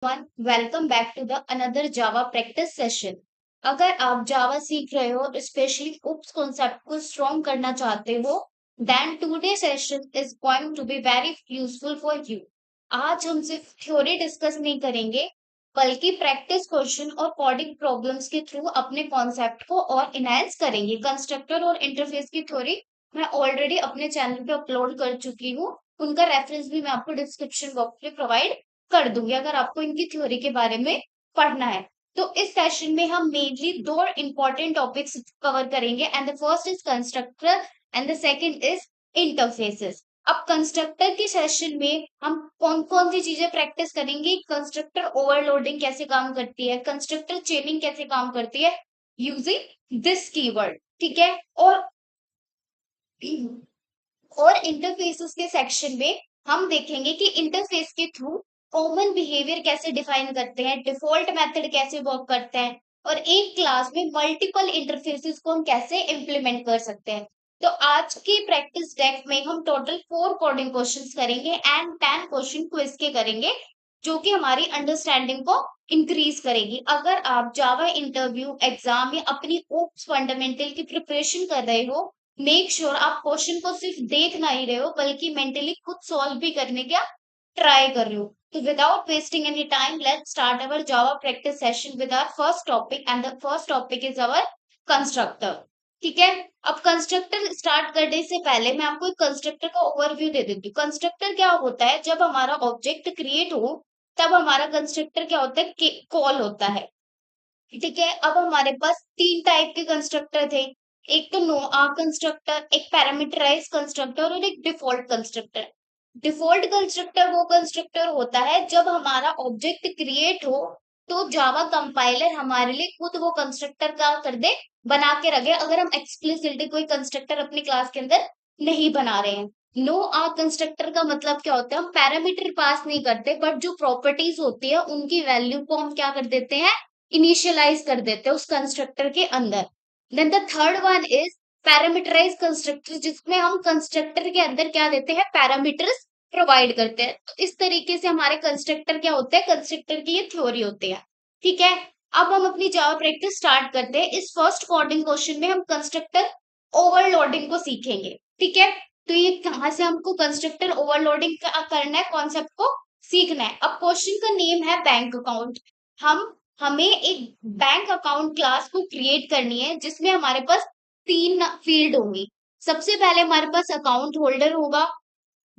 Welcome back to the another Java practice session. अगर आप Java सीख रहे हो, स्पेशली उप्स कॉन्सेप्ट को स्ट्रॉन्ग करना चाहते हो, then today session is going to be very useful for you. आज हम सिर्फ थ्योरी डिस्कस नहीं करेंगे, बल्कि प्रैक्टिस क्वेश्चन और कोडिंग प्रॉब्लम्स के थ्रू अपने कॉन्सेप्ट को और इनहेंस करेंगे। कंस्ट्रक्टर और इंटरफेस की थ्योरी मैं ऑलरेडी अपने चैनल पे अपलोड कर चुकी हूँ। उनका रेफरेंस भी मैं आपको डिस्क्रिप्शन बॉक्स में प्रोवाइड कर दूंगी अगर आपको इनकी थ्योरी के बारे में पढ़ना है। तो इस सेशन में हम मेनली दो इंपॉर्टेंट टॉपिक्स कवर करेंगे, and the first is constructor and the second is interfaces. अब कंस्ट्रक्टर के सेशन में हम कौन कौन सी चीजें प्रैक्टिस करेंगे, कंस्ट्रक्टर ओवरलोडिंग कैसे काम करती है, कंस्ट्रक्टर चेनिंग कैसे काम करती है यूजिंग दिस कीवर्ड। ठीक है। और इंटरफेसेस के सेक्शन में हम देखेंगे कि इंटरफेस के थ्रू कॉमन बिहेवियर कैसे डिफाइन करते हैं, डिफॉल्ट मेथड कैसे वर्क करते हैं, और एक क्लास में मल्टीपल इंटरफेसेस को हम कैसे इंप्लीमेंट कर सकते हैं। तो आज की प्रैक्टिस डेक में हम टोटल 4 कोडिंग क्वेश्चंस करेंगे एंड 10 क्वेश्चन क्विज के करेंगे, जो कि हमारी अंडरस्टैंडिंग को इंक्रीज करेगी। अगर आप जावा इंटरव्यू एग्जाम या अपनी ओप्स फंडामेंटल की प्रिपरेशन कर रहे हो, मेक श्योर आप क्वेश्चन को सिर्फ देख ना ही रहे हो, बल्कि मेंटली खुद सॉल्व भी करने का ट्राई कर रहे हो। तो without wasting any time, let's start our Java practice session with our first topic, and the first topic is our constructor. ठीक है। अब कंस्ट्रक्टर स्टार्ट करने से पहले मैं आपको एक कंस्ट्रक्टर का ओवरव्यू दे देती हूँ। कंस्ट्रक्टर क्या होता है, जब हमारा ऑब्जेक्ट क्रिएट हो तब हमारा कंस्ट्रक्टर क्या होता है, कॉल होता है। ठीक है। अब हमारे पास 3 टाइप के कंस्ट्रक्टर थे, एक तो नो आर कंस्ट्रक्टर, एक पैरामीटराइज कंस्ट्रक्टर और एक डिफॉल्ट कंस्ट्रक्टर। डिफॉल्ट कंस्ट्रक्टर वो कंस्ट्रक्टर होता है जब हमारा ऑब्जेक्ट क्रिएट हो तो जावा कंपाइलर हमारे लिए खुद वो कंस्ट्रक्टर का कर दे, बना के रखे, अगर हम एक्सप्लिसिटली कोई कंस्ट्रक्टर अपनी क्लास के अंदर नहीं बना रहे हैं। नो आर कंस्ट्रक्टर का मतलब क्या होता है, हम पैरामीटर पास नहीं करते, बट जो प्रॉपर्टीज होती है उनकी वैल्यू को हम क्या कर देते हैं, इनिशियलाइज कर देते हैं उस कंस्ट्रक्टर के अंदर। Then the third one is parameterize constructor, जिसमें हम कंस्ट्रक्टर के अंदर क्या देते हैं, पैरामीटर्स प्रोवाइड करते हैं। तो इस तरीके से हमारे कंस्ट्रक्टर क्या होते हैं, कंस्ट्रक्टर की ये थ्योरी होती है। ठीक है। अब हम अपनी जावा प्रैक्टिस स्टार्ट करते हैं। इस फर्स्ट कोडिंग क्वेश्चन में हम कंस्ट्रक्टर ओवरलोडिंग को सीखेंगे। ठीक है। तो ये कहाँ से हमको कंस्ट्रक्टर ओवरलोडिंग करना है, कॉन्सेप्ट को सीखना है। अब क्वेश्चन का नेम है बैंक अकाउंट। हम हमें एक बैंक अकाउंट क्लास को क्रिएट करनी है, जिसमें हमारे पास 3 फील्ड होंगी। सबसे पहले हमारे पास अकाउंट होल्डर होगा,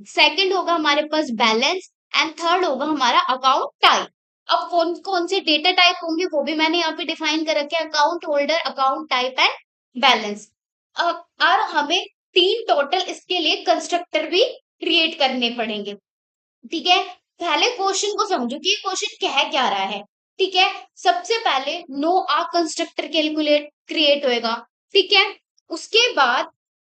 सेकंड होगा हमारे पास बैलेंस, एंड थर्ड होगा हमारा अकाउंट टाइप। अब कौन कौन से डेटा टाइप होंगे वो भी मैंने यहाँ पे डिफाइन कर रखे हैं, account holder, account type and balance. और हमें 3 टोटल इसके लिए कंस्ट्रक्टर भी क्रिएट करने पड़ेंगे। ठीक है। पहले क्वेश्चन को समझो कि ये क्वेश्चन कह क्या रहा है। ठीक है। सबसे पहले no arg constructor calculate create होएगा। ठीक है। उसके बाद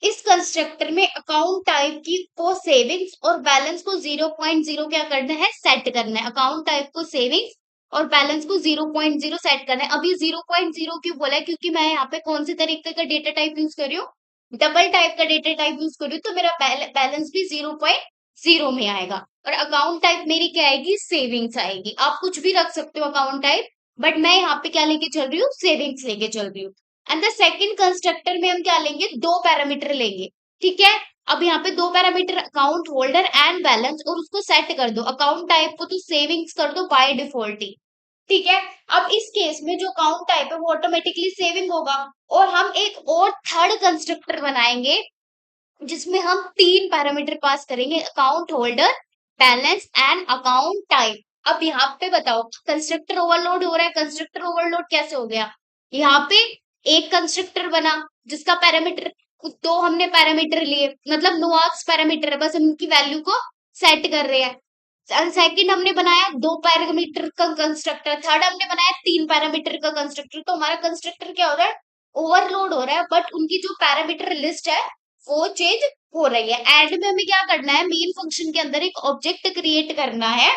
इस कंस्ट्रक्टर में अकाउंट टाइप की को सेविंग्स और बैलेंस को 0.0 क्या करना है, सेट करना है। अकाउंट टाइप को सेविंग्स और बैलेंस को 0.0 सेट करना है। अभी 0.0 क्यों बोला है, क्योंकि मैं यहाँ पे कौन से तरीके का डेटा टाइप यूज कर रही हूँ, डबल टाइप का डेटा टाइप यूज कर रही हूँ, तो मेरा बैलेंस भी 0.0 में आएगा। और अकाउंट टाइप मेरी क्या आएगी, सेविंग्स आएगी। आप कुछ भी रख सकते हो अकाउंट टाइप, बट मैं यहाँ पे क्या लेके चल रही हूँ, सेविंग्स लेके चल रही हूँ। एंड द सेकंड कंस्ट्रक्टर में हम क्या लेंगे, 2 पैरामीटर लेंगे। ठीक है। अब यहाँ पे 2 parameter account holder and balance, और उसको सेट कर दो। अकाउंट टाइप को तो सेविंग्स कर दो बाय डिफॉल्ट ही। ठीक है। अब इस केस में जो अकाउंट टाइप है वो ऑटोमेटिकली सेविंग होगा, और हम एक और थर्ड कंस्ट्रक्टर बनाएंगे, जिसमें हम 3 पैरामीटर पास करेंगे, account holder, balance and account type. अब यहाँ पे बताओ, कंस्ट्रक्टर ओवरलोड हो रहा है, कंस्ट्रक्टर ओवरलोड कैसे हो गया, यहाँ पे एक कंस्ट्रक्टर बना जिसका पैरामीटर, तो हमने पैरामीटर लिए, मतलब नो आर्क्स पैरामीटर है, बस हम उनकी वैल्यू को सेट कर रहे हैं। सेकंड हमने बनाया 2 पैरामीटर का कंस्ट्रक्टर, थर्ड हमने बनाया 3 पैरामीटर का कंस्ट्रक्टर। तो हमारा कंस्ट्रक्टर क्या हो रहा है, ओवरलोड हो रहा है, बट उनकी जो पैरामीटर लिस्ट है वो चेंज हो रही है। एंड में हमें क्या करना है, मेन फंक्शन के अंदर एक ऑब्जेक्ट क्रिएट करना है।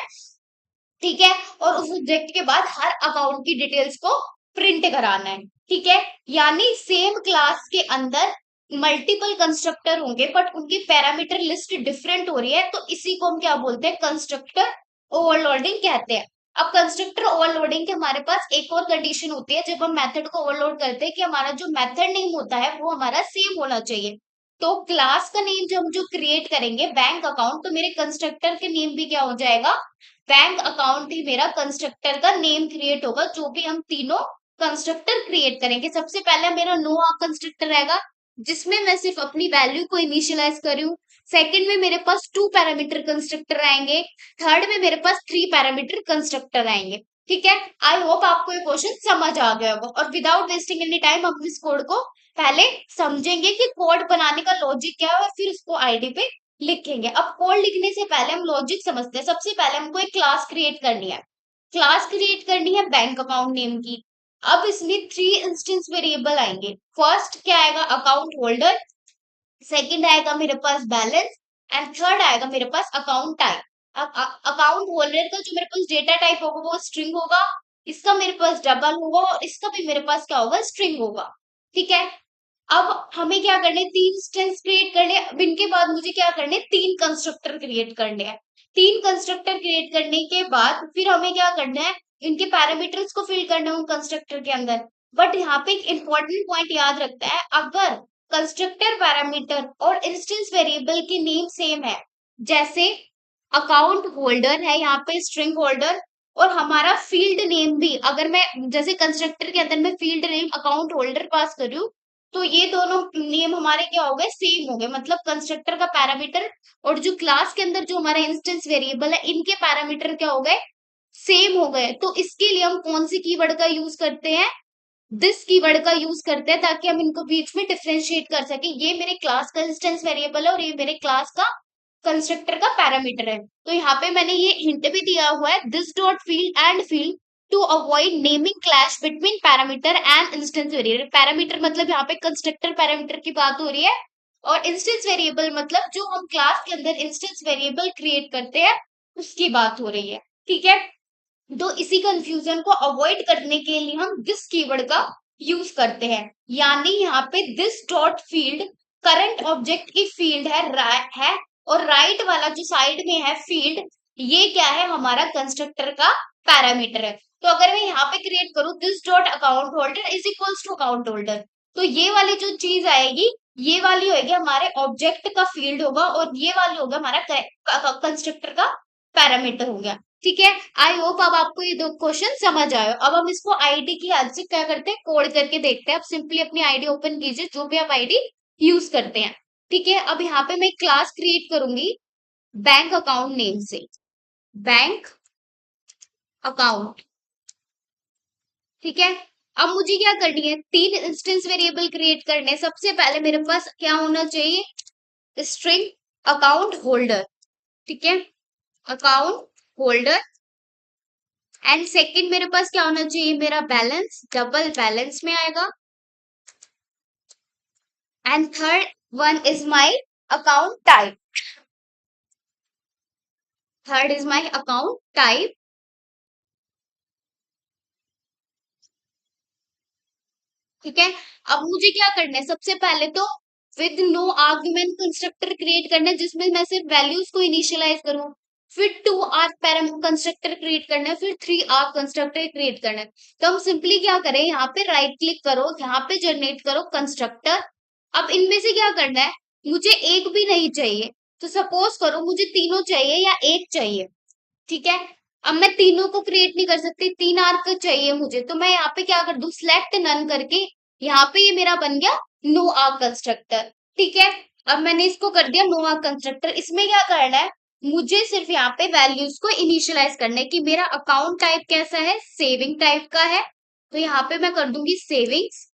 ठीक है। और उस ऑब्जेक्ट के बाद हर अकाउंट की डिटेल्स को प्रिंट कराना है। ठीक है। यानी सेम क्लास के अंदर मल्टीपल कंस्ट्रक्टर होंगे, बट उनकी पैरामीटर लिस्ट डिफरेंट हो रही है, तो इसी को हम क्या बोलते हैं, कंस्ट्रक्टर ओवरलोडिंग कहते हैं। अब कंस्ट्रक्टर ओवरलोडिंग के हमारे पास एक और कंडीशन होती है जब हम मेथड को ओवरलोड करते हैं कि हमारा जो मेथड नेम होता है वो हमारा सेम होना चाहिए। तो क्लास का नेम जब हम जो क्रिएट करेंगे बैंक अकाउंट, तो मेरे कंस्ट्रक्टर के नेम भी क्या हो जाएगा, बैंक अकाउंट ही मेरा कंस्ट्रक्टर का नेम क्रिएट होगा जो भी हम तीनों कंस्ट्रक्टर क्रिएट करेंगे। सबसे पहले मेरा नो आर्क कंस्ट्रक्टर रहेगा जिसमें मैं सिर्फ अपनी वैल्यू को इनिशियलाइज करूँ। सेकंड में मेरे पास 2 पैरामीटर कंस्ट्रक्टर आएंगे। थर्ड में मेरे पास 3 पैरामीटर कंस्ट्रक्टर आएंगे। ठीक है, आई होप आपको ये क्वेश्चन समझ आ गया होगा। और विदाउट वेस्टिंग एनी टाइम हम इस कोड को पहले समझेंगे कि कोड बनाने का लॉजिक क्या है और फिर उसको आईडी पे लिखेंगे। अब कोड लिखने से पहले हम लॉजिक समझते हैं। सबसे पहले हमको एक क्लास क्रिएट करनी है। क्लास क्रिएट करनी है बैंक अकाउंट नेम की। अब इसमें 3 इंस्टेंस वेरिएबल आएंगे। फर्स्ट क्या आएगा, अकाउंट होल्डर। सेकंड आएगा मेरे पास बैलेंस। एंड थर्ड आएगा मेरे पास अकाउंट टाइप। अकाउंट होल्डर का जो मेरे पास डेटा टाइप होगा वो स्ट्रिंग होगा, इसका मेरे पास डबल होगा और इसका भी मेरे पास क्या होगा, स्ट्रिंग होगा। ठीक है, अब हमें क्या करने, 3 इंस्टेंस क्रिएट करने। अब इनके बाद मुझे क्या करने, 3 कंस्ट्रक्टर क्रिएट करने हैं। 3 कंस्ट्रक्टर क्रिएट करने के बाद फिर हमें क्या करना है, इनके पैरामीटर्स को फिल करना है उन कंस्ट्रक्टर के अंदर। बट यहाँ पे एक इंपॉर्टेंट पॉइंट याद रखता है, अगर कंस्ट्रक्टर पैरामीटर और इंस्टेंस वेरिएबल के नेम सेम है, जैसे अकाउंट होल्डर है यहाँ पे स्ट्रिंग होल्डर, और हमारा फील्ड नेम भी, अगर मैं जैसे कंस्ट्रक्टर के अंदर मैं फील्ड नेम अकाउंट होल्डर पास कर रही हूँ, तो ये दोनों नेम हमारे क्या हो गए, सेम हो गए। मतलब कंस्ट्रक्टर का पैरामीटर और जो क्लास के अंदर जो हमारा इंस्टेंस वेरिएबल है इनके पैरामीटर क्या हो गए, सेम हो गए। तो इसके लिए हम कौन सी कीवर्ड का यूज करते हैं, दिस कीवर्ड का यूज करते हैं, ताकि हम इनको बीच में डिफरेंशिएट कर सके। ये मेरे क्लास का इंस्टेंस वेरिएबल है और ये मेरे क्लास का कंस्ट्रक्टर का पैरामीटर है। तो यहाँ पे मैंने ये हिंट भी दिया हुआ है, this dot field and field to avoid naming clash between parameter and instance variable. Parameter मतलब यहाँ पे कंस्ट्रक्टर पैरामीटर की बात हो रही है, और इंस्टेंस वेरिएबल मतलब जो हम क्लास के अंदर इंस्टेंस वेरिएबल क्रिएट करते हैं उसकी बात हो रही है। ठीक है, तो इसी कंफ्यूजन को अवॉइड करने के लिए हम दिस कीवर्ड का यूज करते हैं। यानी यहाँ पे this dot field current object की फील्ड है और राइट वाला जो साइड में है फील्ड, ये क्या है, हमारा कंस्ट्रक्टर का पैरामीटर है। तो अगर मैं यहाँ पे क्रिएट करूँ this dot account holder is equals to account holder, तो ये वाली जो चीज आएगी ये वाली होगी हमारे ऑब्जेक्ट का फील्ड होगा और ये वाली होगा हमारा कंस्ट्रक्टर का पैरामीटर हो गया। ठीक है, आई होप अब आपको ये दो क्वेश्चन समझ आए। अब हम इसको आईडी की हेल्प से क्या करते हैं, कोड करके देखते हैं। अब सिंपली अपनी आईडी ओपन कीजिए, जो भी आप आईडी यूज करते हैं। ठीक है, अब यहाँ पे मैं क्लास क्रिएट करूंगी बैंक अकाउंट नेम से, बैंक अकाउंट। ठीक है, अब मुझे क्या करनी है, 3 इंस्टेंस वेरिएबल क्रिएट करने हैं। सबसे पहले मेरे पास क्या होना चाहिए, स्ट्रिंग अकाउंट होल्डर। ठीक है, अकाउंट होल्डर। एंड सेकंड मेरे पास क्या होना चाहिए, मेरा बैलेंस, डबल बैलेंस में आएगा। And third one is my account type, third is my account type. ठीक है, अब मुझे क्या करना है, सबसे पहले तो with no argument constructor create करना है जिसमें मैं सिर्फ वैल्यूज को इनिशियलाइज करूं। फिर 2 आर्क पैरामीटर कंस्ट्रक्टर क्रिएट करना है, फिर 3 आर्क कंस्ट्रक्टर क्रिएट करना है। तो हम सिंपली क्या करें, यहाँ पे राइट क्लिक करो, यहाँ पे जनरेट करो कंस्ट्रक्टर। अब इनमें से क्या करना है, मुझे एक भी नहीं चाहिए, तो सपोज करो मुझे तीनों चाहिए या एक चाहिए। ठीक है, अब मैं तीनों को क्रिएट नहीं कर सकती, 3 आर्क चाहिए मुझे, तो मैं यहाँ पे क्या कर दूं, सिलेक्ट नन करके यहाँ पे ये मेरा बन गया नो आर्क कंस्ट्रक्टर। ठीक है, अब मैंने इसको कर दिया नो आर्क कंस्ट्रक्टर। इसमें क्या करना है, मुझे सिर्फ यहाँ पे वैल्यूज को इनिशियलाइज करना है कि मेरा अकाउंट टाइप कैसा है, सेविंग टाइप का है। तो यहाँ पे मैं कर दूंगी सेविंग्स।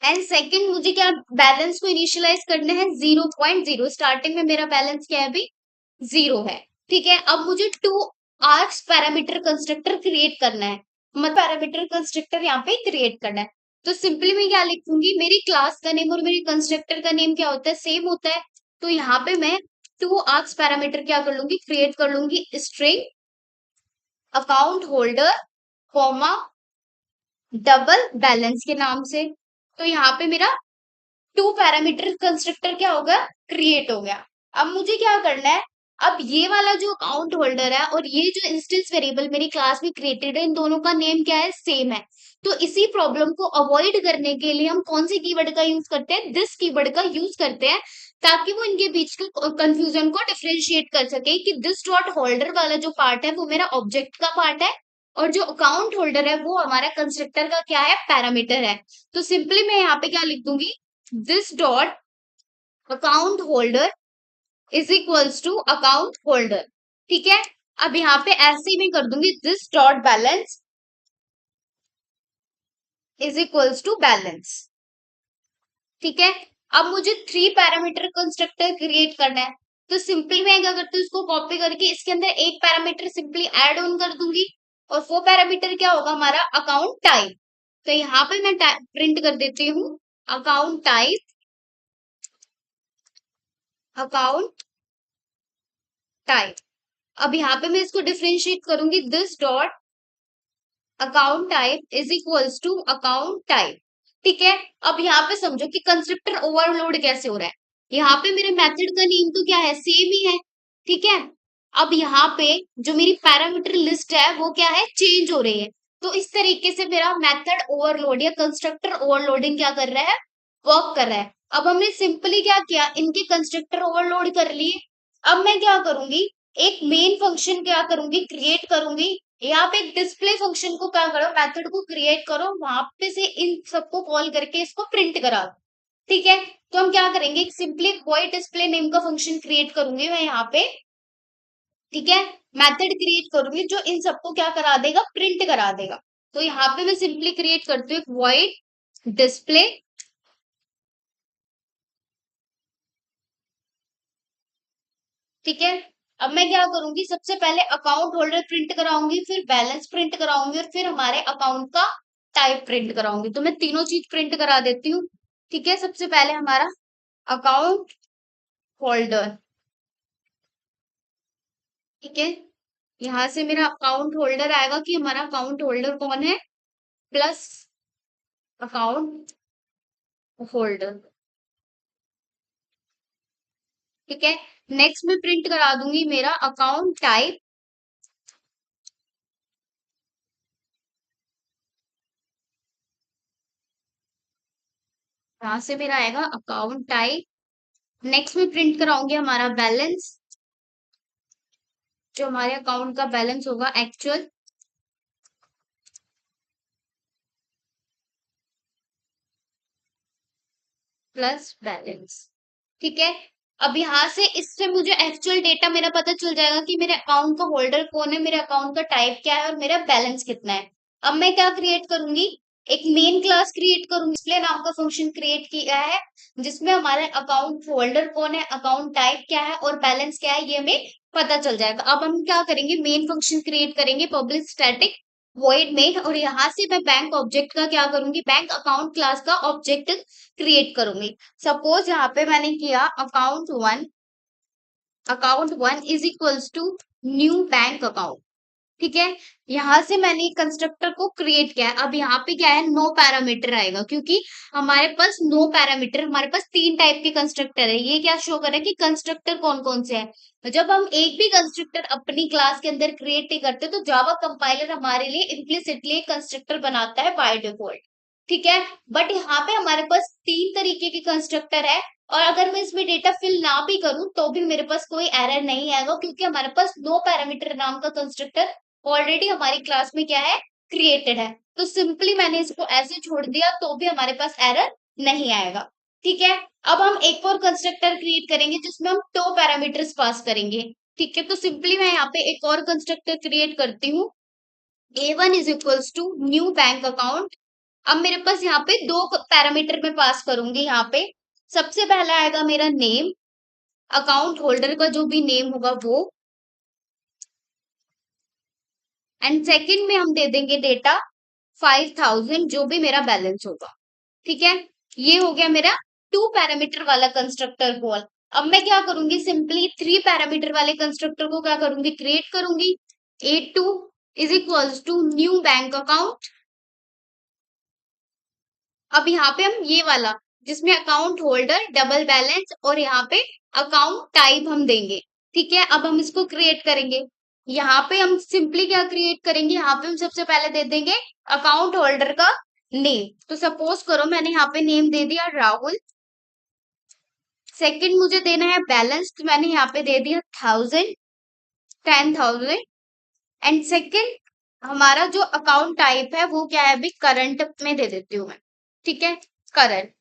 एंड सेकंड मुझे क्या, बैलेंस को इनिशियलाइज करना है 0.0। स्टार्टिंग में मेरा बैलेंस क्या है अभी, 0 है। ठीक है, अब मुझे 2 आर्क्स पैरामीटर कंस्ट्रक्टर क्रिएट करना है, मतलब पैरामीटर कंस्ट्रक्टर यहाँ पे क्रिएट करना है। तो सिंपली मैं क्या लिखूंगी, मेरी क्लास का नेम और मेरी कंस्ट्रक्टर का नेम क्या होता है, सेम होता है। तो यहाँ पे मैं 2 आर्क्स पैरामीटर क्या कर लूंगी, क्रिएट कर लूंगी, string account holder comma double balance के नाम से। तो यहाँ पे मेरा 2 पैरामीटर कंस्ट्रक्टर क्या होगा, क्रिएट हो गया। अब मुझे क्या करना है, अब ये वाला जो अकाउंट होल्डर है और ये जो इंस्टेंस वेरिएबल मेरी क्लास में क्रिएटेड है, इन दोनों का नेम क्या है, सेम है। तो इसी प्रॉब्लम को अवॉइड करने के लिए हम कौन सी कीवर्ड का यूज करते हैं, दिस कीवर्ड का यूज करते हैं, ताकि वो इनके बीच के कंफ्यूजन को डिफरेंशिएट कर सके कि दिस डॉट होल्डर वाला जो पार्ट है वो मेरा ऑब्जेक्ट का पार्ट है, और जो अकाउंट होल्डर है वो हमारा कंस्ट्रक्टर का क्या है, पैरामीटर है। तो सिंपली मैं यहाँ पे क्या लिख दूंगी, this dot account holder is equals to account holder. ठीक है, अब यहाँ पे ऐसे ही मैं कर दूंगी, this dot balance is equals to balance. ठीक है, अब मुझे 3 पैरामीटर कंस्ट्रक्टर क्रिएट करना है, तो सिंपली मैं क्या करती हूँ, इसको कॉपी करके इसके अंदर एक पैरामीटर सिंपली ऐड ऑन कर दूंगी, और वो पैरामीटर क्या होगा हमारा, अकाउंट टाइप। तो यहाँ पे मैं प्रिंट कर देती हूँ अकाउंट टाइप, अकाउंट टाइप। अब यहाँ पे मैं इसको डिफरेंशिएट करूंगी, this dot account type is equals to account type. ठीक है, अब यहाँ पे समझो कि कंस्ट्रक्टर ओवरलोड कैसे हो रहा है। यहाँ पे मेरे मेथड का नेम तो क्या है, सेम ही है। ठीक है, अब यहाँ पे जो मेरी पैरामीटर लिस्ट है वो क्या है, चेंज हो रही है। तो इस तरीके से मेरा मेथड ओवरलोड या कंस्ट्रक्टर ओवरलोडिंग क्या कर रहा है, वर्क कर रहा है। अब हमने सिंपली क्या किया, इनके कंस्ट्रक्टर ओवरलोड कर लिए। अब मैं क्या करूंगी, एक मेन फंक्शन क्या करूंगी, क्रिएट करूंगी। यहाँ पे एक डिस्प्ले फंक्शन को क्या करो, मेथड को क्रिएट करो, वहां पे से इन सबको कॉल करके इसको प्रिंट करा दो। ठीक है, तो हम क्या करेंगे, सिंपली वॉइड डिस्प्ले नेम का फंक्शन क्रिएट करूंगी मैं यहाँ पे। ठीक है, मेथड क्रिएट करूंगी जो इन सबको क्या करा देगा, प्रिंट करा देगा। तो यहाँ पे मैं सिंपली क्रिएट करती हूँ वॉइड डिस्प्ले। ठीक है, अब मैं क्या करूंगी, सबसे पहले अकाउंट होल्डर प्रिंट कराऊंगी, फिर बैलेंस प्रिंट कराऊंगी, और फिर हमारे अकाउंट का टाइप प्रिंट कराऊंगी। तो मैं तीनों चीज प्रिंट करा देती हूँ। ठीक है, सबसे पहले हमारा अकाउंट होल्डर। ठीक है, यहाँ से मेरा अकाउंट होल्डर आएगा कि हमारा अकाउंट होल्डर कौन है, प्लस अकाउंट होल्डर। ठीक है, नेक्स्ट में प्रिंट करा दूंगी मेरा अकाउंट टाइप। यहाँ से मेरा आएगा अकाउंट टाइप। नेक्स्ट में प्रिंट कराऊंगी हमारा बैलेंस, जो हमारे अकाउंट का बैलेंस होगा एक्चुअल, प्लस बैलेंस। ठीक है, अब यहाँ से इससे मुझे एक्चुअल डेटा मेरा पता चल जाएगा कि मेरे अकाउंट का होल्डर कौन है, मेरे अकाउंट का टाइप क्या है, और मेरा बैलेंस कितना है। अब मैं क्या क्रिएट करूंगी, एक मेन क्लास क्रिएट करूंगी, डिस्प्ले नाम का फंक्शन क्रिएट किया है, जिसमें हमारे अकाउंट होल्डर कौन है, अकाउंट टाइप क्या है, और बैलेंस क्या है, ये हमें पता चल जाएगा। अब हम क्या करेंगे, मेन फंक्शन क्रिएट करेंगे पब्लिक स्टैटिक वॉइड मेन, और यहाँ से मैं बैंक ऑब्जेक्ट का क्या करूंगी, बैंक अकाउंट क्लास का ऑब्जेक्ट क्रिएट करूंगी। सपोज यहाँ पे मैंने किया account one is equals to new bank account. ठीक है, यहाँ से मैंने कंस्ट्रक्टर को क्रिएट किया है। अब यहाँ पे क्या है, नो पैरामीटर आएगा, क्योंकि हमारे पास नो पैरामीटर, हमारे पास 3 टाइप के कंस्ट्रक्टर है। ये क्या शो कर रहा है कि कंस्ट्रक्टर कौन कौन से हैं। तो जब हम एक भी कंस्ट्रक्टर अपनी क्लास के अंदर क्रिएट नहीं करते, तो जावा कंपाइलर हमारे लिए इम्प्लिसिटली कंस्ट्रक्टर बनाता है बाय डिफॉल्ट। ठीक है, बट यहाँ पे हमारे पास 3 तरीके के कंस्ट्रक्टर है, और अगर मैं इसमें डेटा फिल ना भी करूं तो भी मेरे पास कोई एरर नहीं आएगा, क्योंकि हमारे पास नो पैरामीटर नाम का कंस्ट्रक्टर ऑलरेडी हमारी क्लास में क्या है, क्रिएटेड है। तो सिंपली मैंने इसको ऐसे छोड़ दिया तो भी हमारे पास एरर नहीं आएगा। ठीक है, अब हम एक और कंस्ट्रक्टर क्रिएट करेंगे जिसमें हम 2 पैरामीटर्स पास करेंगे। ठीक है, तो सिंपली मैं यहाँ पे एक और कंस्ट्रक्टर क्रिएट करती हूँ, A1 is equals to new bank account. अब मेरे पास यहाँ पे 2 पैरामीटर में पास करूंगी। यहाँ पे सबसे पहला आएगा मेरा नेम, अकाउंट होल्डर का जो भी नेम होगा वो, एंड सेकंड में हम दे देंगे डेटा 5000, जो भी मेरा बैलेंस होगा। ठीक है, ये हो गया मेरा 2 पैरामीटर वाला कंस्ट्रक्टर कॉल। अब मैं क्या करूंगी, सिंपली 3 पैरामीटर वाले कंस्ट्रक्टर को क्या करूंगी, क्रिएट करूंगी। A2 is equals to new bank account. अब यहाँ पे हम ये वाला, जिसमें अकाउंट होल्डर, डबल बैलेंस, और यहाँ पे अकाउंट टाइप हम देंगे। ठीक है, अब हम इसको क्रिएट करेंगे। यहाँ पे हम सिंपली क्या क्रिएट करेंगे, यहाँ पे हम सबसे पहले दे देंगे अकाउंट होल्डर का नेम। तो सपोज करो मैंने यहाँ पे नेम दे दिया राहुल। सेकंड मुझे देना है बैलेंस, तो मैंने यहाँ पे दे दिया 1000, 10,000। एंड सेकंड हमारा जो अकाउंट टाइप है वो क्या है, अभी करंट में दे देती हूँ मैं। ठीक है, करंट।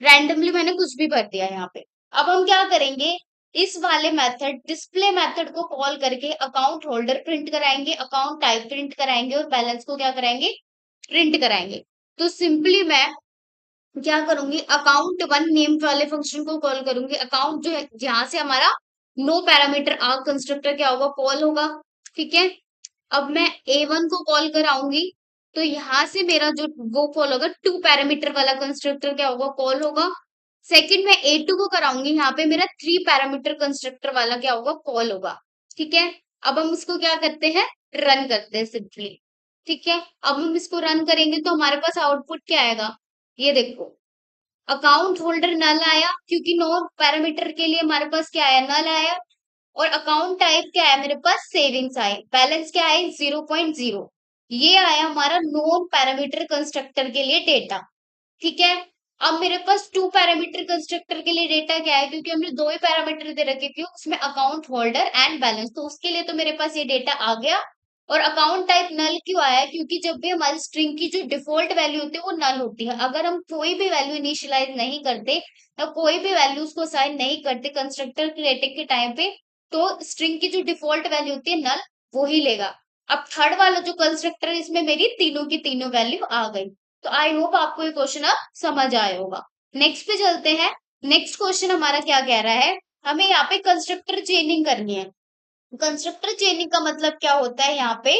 रैंडमली मैंने कुछ भी भर दिया यहाँ पे। अब हम क्या करेंगे, इस वाले मेथड डिस्प्ले मेथड को कॉल करके अकाउंट होल्डर प्रिंट कराएंगे, अकाउंट टाइप प्रिंट कराएंगे और बैलेंस को क्या कराएंगे, प्रिंट कराएंगे। तो सिंपली मैं क्या करूंगी, अकाउंट वन नेम वाले फंक्शन को कॉल करूंगी। अकाउंट जो है जहां से हमारा नो पैरामीटर आर्ग कंस्ट्रक्टर क्या होगा, कॉल होगा। ठीक है, अब मैं A1 को कॉल कराऊंगी, तो यहां से मेरा जो वो कॉल होगा टू पैरामीटर वाला कंस्ट्रक्टर क्या होगा, कॉल होगा। सेकंड मैं A2 को कराऊंगी, यहाँ पे मेरा थ्री पैरामीटर कंस्ट्रक्टर वाला क्या होगा, कॉल होगा। ठीक है, अब हम इसको क्या करते हैं, रन करते हैं सिंपली। ठीक है, अब हम इसको रन करेंगे तो हमारे पास आउटपुट क्या आएगा, ये देखो, अकाउंट होल्डर नल आया, क्योंकि नो पैरामीटर के लिए हमारे पास क्या आया, नल आया। और अकाउंट टाइप क्या है मेरे पास, सेविंग्स आए। बैलेंस क्या है, 0.0। ये आया हमारा नॉन पैरामीटर कंस्ट्रक्टर के लिए डेटा। ठीक है, अब मेरे पास टू पैरामीटर कंस्ट्रक्टर के लिए डेटा क्या है, क्योंकि हमने दो ही पैरामीटर दे रखे थे उसमें, अकाउंट होल्डर एंड बैलेंस, तो उसके लिए तो मेरे पास ये डेटा आ गया। और अकाउंट टाइप नल क्यों आया, क्योंकि जब भी हमारी स्ट्रिंग की जो डिफॉल्ट वैल्यू होती है वो नल होती है। अगर हम कोई भी वैल्यू इनिशियलाइज नहीं करते या कोई भी वैल्यू उसको असाइन नहीं करते कंस्ट्रक्टर क्रिएटिंग के टाइम पे, तो स्ट्रिंग की जो डिफॉल्ट वैल्यू होती है नल, वो ही लेगा। अब थर्ड वाला जो कंस्ट्रक्टर है इसमें मेरी तीनों की तीनों वैल्यू आ गई। तो आई होप आपको ये क्वेश्चन अब समझ आया होगा। नेक्स्ट पे चलते हैं। नेक्स्ट क्वेश्चन हमारा क्या कह रहा है, हमें यहाँ पे कंस्ट्रक्टर चेनिंग करनी है। कंस्ट्रक्टर चेनिंग का मतलब क्या होता है यहाँ पे,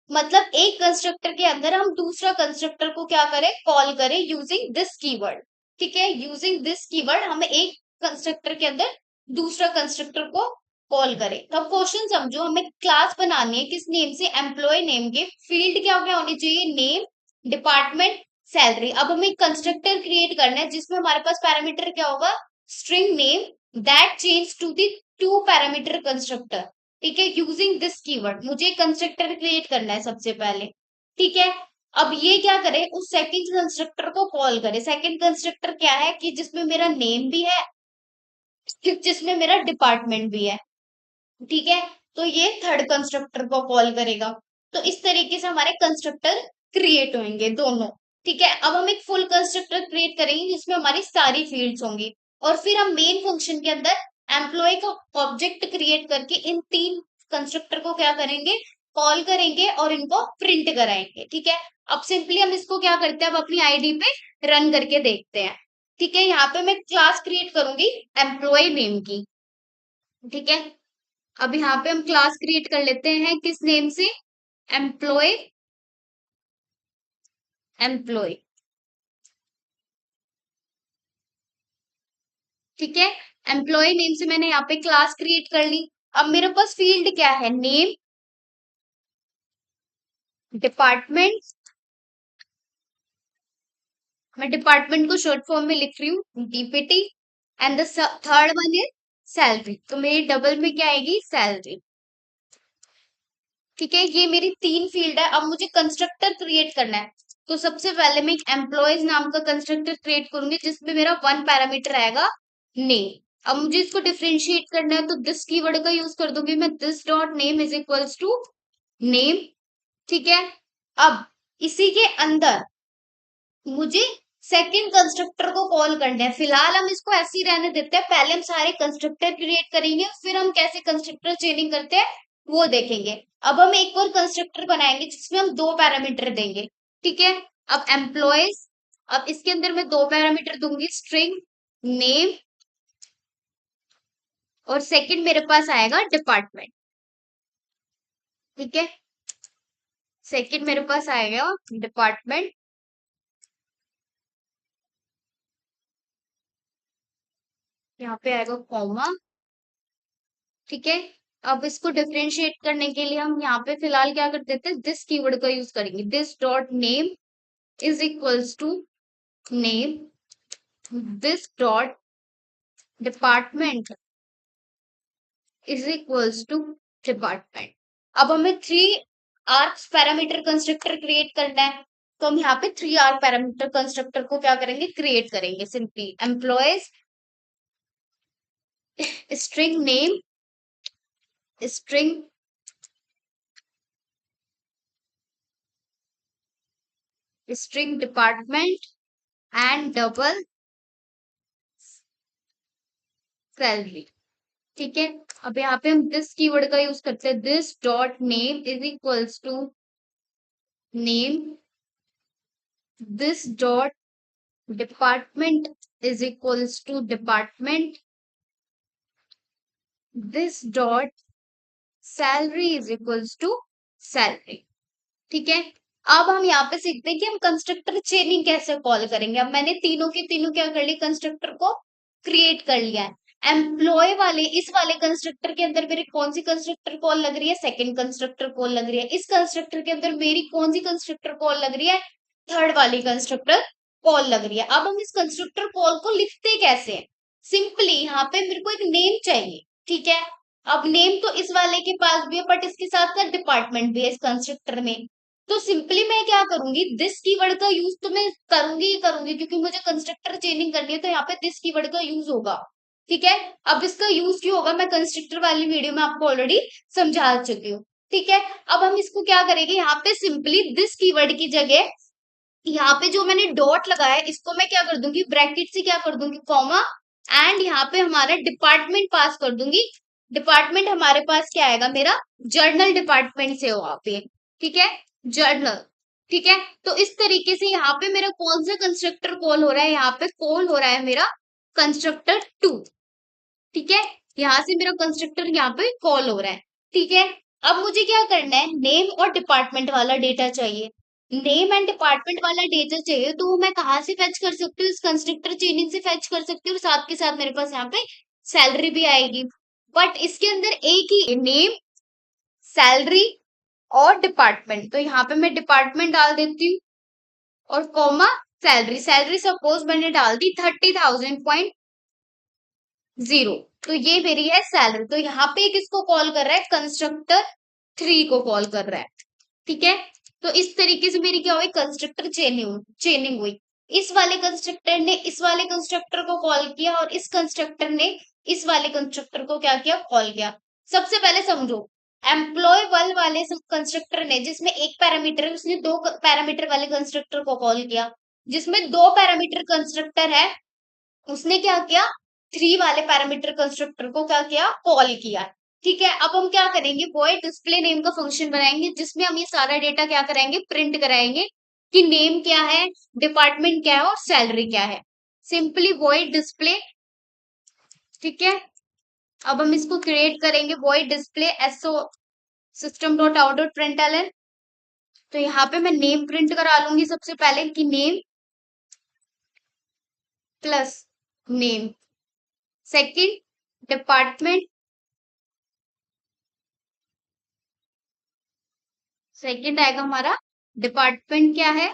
मतलब एक कंस्ट्रक्टर के अंदर हम दूसरा कंस्ट्रक्टर को क्या करें, कॉल करें यूजिंग दिस कीवर्ड। ठीक है, यूजिंग दिस कीवर्ड हमें एक कंस्ट्रक्टर के अंदर दूसरा कंस्ट्रक्टर को कॉल करें। तो अब क्वेश्चन समझो, हमें क्लास बनानी है किस नेम से, एम्प्लॉय नेम के। फील्ड क्या क्या होनी चाहिए, नेम, डिपार्टमेंट, सैलरी। अब हमें एक कंस्ट्रक्टर क्रिएट करना है जिसमें हमारे पास पैरामीटर क्या होगा, string name that change to the two parameter constructor. ठीक है, यूजिंग दिस कीवर्ड मुझे कंस्ट्रक्टर क्रिएट करना है सबसे पहले। ठीक है, अब ये क्या करे, उस सेकंड कंस्ट्रक्टर को कॉल करे। सेकंड कंस्ट्रक्टर क्या है कि जिसमें मेरा नेम भी है, जिसमें मेरा डिपार्टमेंट भी है। ठीक है, तो ये थर्ड कंस्ट्रक्टर को कॉल करेगा। तो इस तरीके से हमारे कंस्ट्रक्टर क्रिएट होंगे दोनों। ठीक है, अब हम एक फुल कंस्ट्रक्टर क्रिएट करेंगे जिसमें हमारी सारी फील्ड्स होंगी। और फिर हम मेन फंक्शन के अंदर एम्प्लॉय का ऑब्जेक्ट क्रिएट करके इन तीन कंस्ट्रक्टर को क्या करेंगे, कॉल करेंगे और इनको प्रिंट कराएंगे। ठीक है, अब सिंपली हम इसको क्या करते हैं, अब अपनी आईडी पे रन करके देखते हैं। ठीक है, यहाँ पे मैं क्लास क्रिएट करूंगी एम्प्लॉय नेम की। ठीक है, अब यहाँ पे हम क्लास क्रिएट कर लेते हैं किस नेम से, एम्प्लॉय, एम्प्लॉय। ठीक है, एम्प्लॉय नेम से मैंने यहाँ पे क्लास क्रिएट कर ली। अब मेरे पास फील्ड क्या है, नेम, डिपार्टमेंट। मैं डिपार्टमेंट को शॉर्ट फॉर्म में लिख रही हूँ, DPT. And the third one is salary, तो मेरी डबल में क्या आएगी, सैलरी। ठीक है, ये मेरी तीन फील्ड है। अब मुझे कंस्ट्रक्टर क्रिएट करना है, तो सबसे पहले मैं एक एम्प्लॉयज नाम का कंस्ट्रक्टर क्रिएट करूंगी जिसमें मेरा वन पैरामीटर आएगा, नेम। अब मुझे इसको डिफरेंशिएट करना है, तो दिस कीवर्ड का यूज कर दूंगी मैं, this dot name is equals to name. ठीक है, अब इसी के अंदर मुझे सेकंड कंस्ट्रक्टर को कॉल करना है। फिलहाल हम इसको ऐसे ही रहने देते हैं, पहले हम सारे कंस्ट्रक्टर क्रिएट करेंगे, फिर हम कैसे कंस्ट्रक्टर चेनिंग करते हैं वो देखेंगे। अब हम एक और कंस्ट्रक्टर बनाएंगे जिसमें हम दो पैरामीटर देंगे। ठीक है, अब एम्प्लॉयज, अब इसके अंदर मैं दो पैरामीटर दूंगी, स्ट्रिंग नेम, और सेकंड मेरे पास आएगा डिपार्टमेंट। ठीक है, सेकंड मेरे पास आएगा डिपार्टमेंट। यहाँ पे आएगा कॉमा। ठीक है, अब इसको डिफरेंशिएट करने के लिए हम यहाँ पे फिलहाल क्या कर देते हैं, दिस कीवर्ड का यूज करेंगे, this dot name is equals to name, this dot department is equals to department. अब हमें 3 आर्क्स पैरामीटर कंस्ट्रक्टर क्रिएट करना है, तो हम यहाँ पे 3 आर्क पैरामीटर कंस्ट्रक्टर को क्या करेंगे, क्रिएट करेंगे। Simply employees string name, string string department and double salary. ठीक है, अब यहाँ पे हम दिस कीवर्ड का यूज करते हैं। This dot name is equals to name, this dot department is equals to department, this dot salary is equals to salary. ठीक है, अब हम यहाँ पे सीखते हैं कि हम कंस्ट्रक्टर चेनिंग कैसे कॉल करेंगे। अब मैंने तीनों के तीनों क्या कर ली, कंस्ट्रक्टर को क्रिएट कर लिया है। एम्प्लॉय वाले इस वाले कंस्ट्रक्टर के अंदर मेरी कौन सी कंस्ट्रक्टर कॉल लग रही है, सेकंड कंस्ट्रक्टर कॉल लग रही है। इस कंस्ट्रक्टर के अंदर मेरी कौन सी कंस्ट्रक्टर कॉल लग रही है, थर्ड वाली कंस्ट्रक्टर कॉल लग रही है। अब हम इस कंस्ट्रक्टर कॉल को लिखते कैसे हैं, सिंपली यहाँ पे मेरे को एक नेम चाहिए। ठीक है, अब नेम तो इस वाले के पास भी है, बट इसके साथ साथ डिपार्टमेंट भी है इस कंस्ट्रक्टर में। तो सिंपली मैं क्या करूंगी, दिस कीवर्ड का यूज तो मैं करूंगी ही करूंगी, क्योंकि मुझे कंस्ट्रक्टर चेंजिंग करनी है, तो यहाँ पे दिस कीवर्ड का यूज होगा। ठीक है, अब इसका यूज क्यों होगा, मैं कंस्ट्रक्टर वाली वीडियो में आपको ऑलरेडी समझा चुकी हूँ। ठीक है, अब हम इसको क्या करेंगे, यहाँ पे सिंपली दिस कीवर्ड की जगह यहाँ पे जो मैंने डॉट लगाया है इसको मैं क्या कर दूंगी, ब्रैकेट से क्या कर दूंगी, कॉमा, एंड यहाँ पे हमारा डिपार्टमेंट पास कर दूंगी। डिपार्टमेंट हमारे पास क्या आएगा, मेरा जर्नल डिपार्टमेंट से वहां पे। ठीक है, जर्नल। ठीक है, तो इस तरीके से यहाँ पे मेरा कौन सा कंस्ट्रक्टर कॉल हो रहा है, यहाँ पे कॉल हो रहा है मेरा कंस्ट्रक्टर 2। ठीक है, यहाँ से मेरा कंस्ट्रक्टर यहाँ पे कॉल हो रहा है। ठीक है, अब मुझे क्या करना है, नेम और डिपार्टमेंट वाला डेटा चाहिए। नेम एंड डिपार्टमेंट वाला डेटा चाहिए, तो वो मैं कहाँ से फेच कर सकती हूँ, इस कंस्ट्रक्टर चेनिंग से फेच कर सकती हूँ। साथ के साथ मेरे पास यहाँ पे सैलरी भी आएगी, बट इसके अंदर एक ही नेम, सैलरी और डिपार्टमेंट। तो यहाँ पे मैं डिपार्टमेंट डाल देती हूँ और कॉमा सैलरी। सैलरी सपोज मैंने डाल दी 30,000.0, तो ये मेरी है सैलरी। तो यहाँ पे किसको कॉल कर रहा है, कंस्ट्रक्टर 3 को कॉल कर रहा है। ठीक है, तो इस तरीके से मेरी क्या हुई, कंस्ट्रक्टर चेनिंग हुई। इस वाले कंस्ट्रक्टर ने इस वाले कंस्ट्रक्टर को कॉल किया और इस कंस्ट्रक्टर ने इस वाले कंस्ट्रक्टर को क्या किया, कॉल किया। सबसे पहले समझो, एम्प्लॉय वाले सब कंस्ट्रक्टर ने जिसमें एक पैरामीटर है, उसने 2 पैरामीटर वाले कंस्ट्रक्टर को कॉल किया। जिसमें 2 पैरामीटर कंस्ट्रक्टर है, उसने क्या किया, 3 वाले पैरामीटर कंस्ट्रक्टर को क्या किया, कॉल किया। ठीक है, अब हम क्या करेंगे, वॉइड डिस्प्ले नेम का फंक्शन बनाएंगे, जिसमें हम ये सारा डेटा क्या कराएंगे, प्रिंट कराएंगे कि नेम क्या है, डिपार्टमेंट क्या है और सैलरी क्या है। Simply void display. ठीक है, अब हम इसको क्रिएट करेंगे, void display SO system dot out dot println. तो यहाँ पे मैं नेम प्रिंट करा लूंगी सबसे पहले कि name plus name, second department, second आएगा हमारा डिपार्टमेंट क्या है,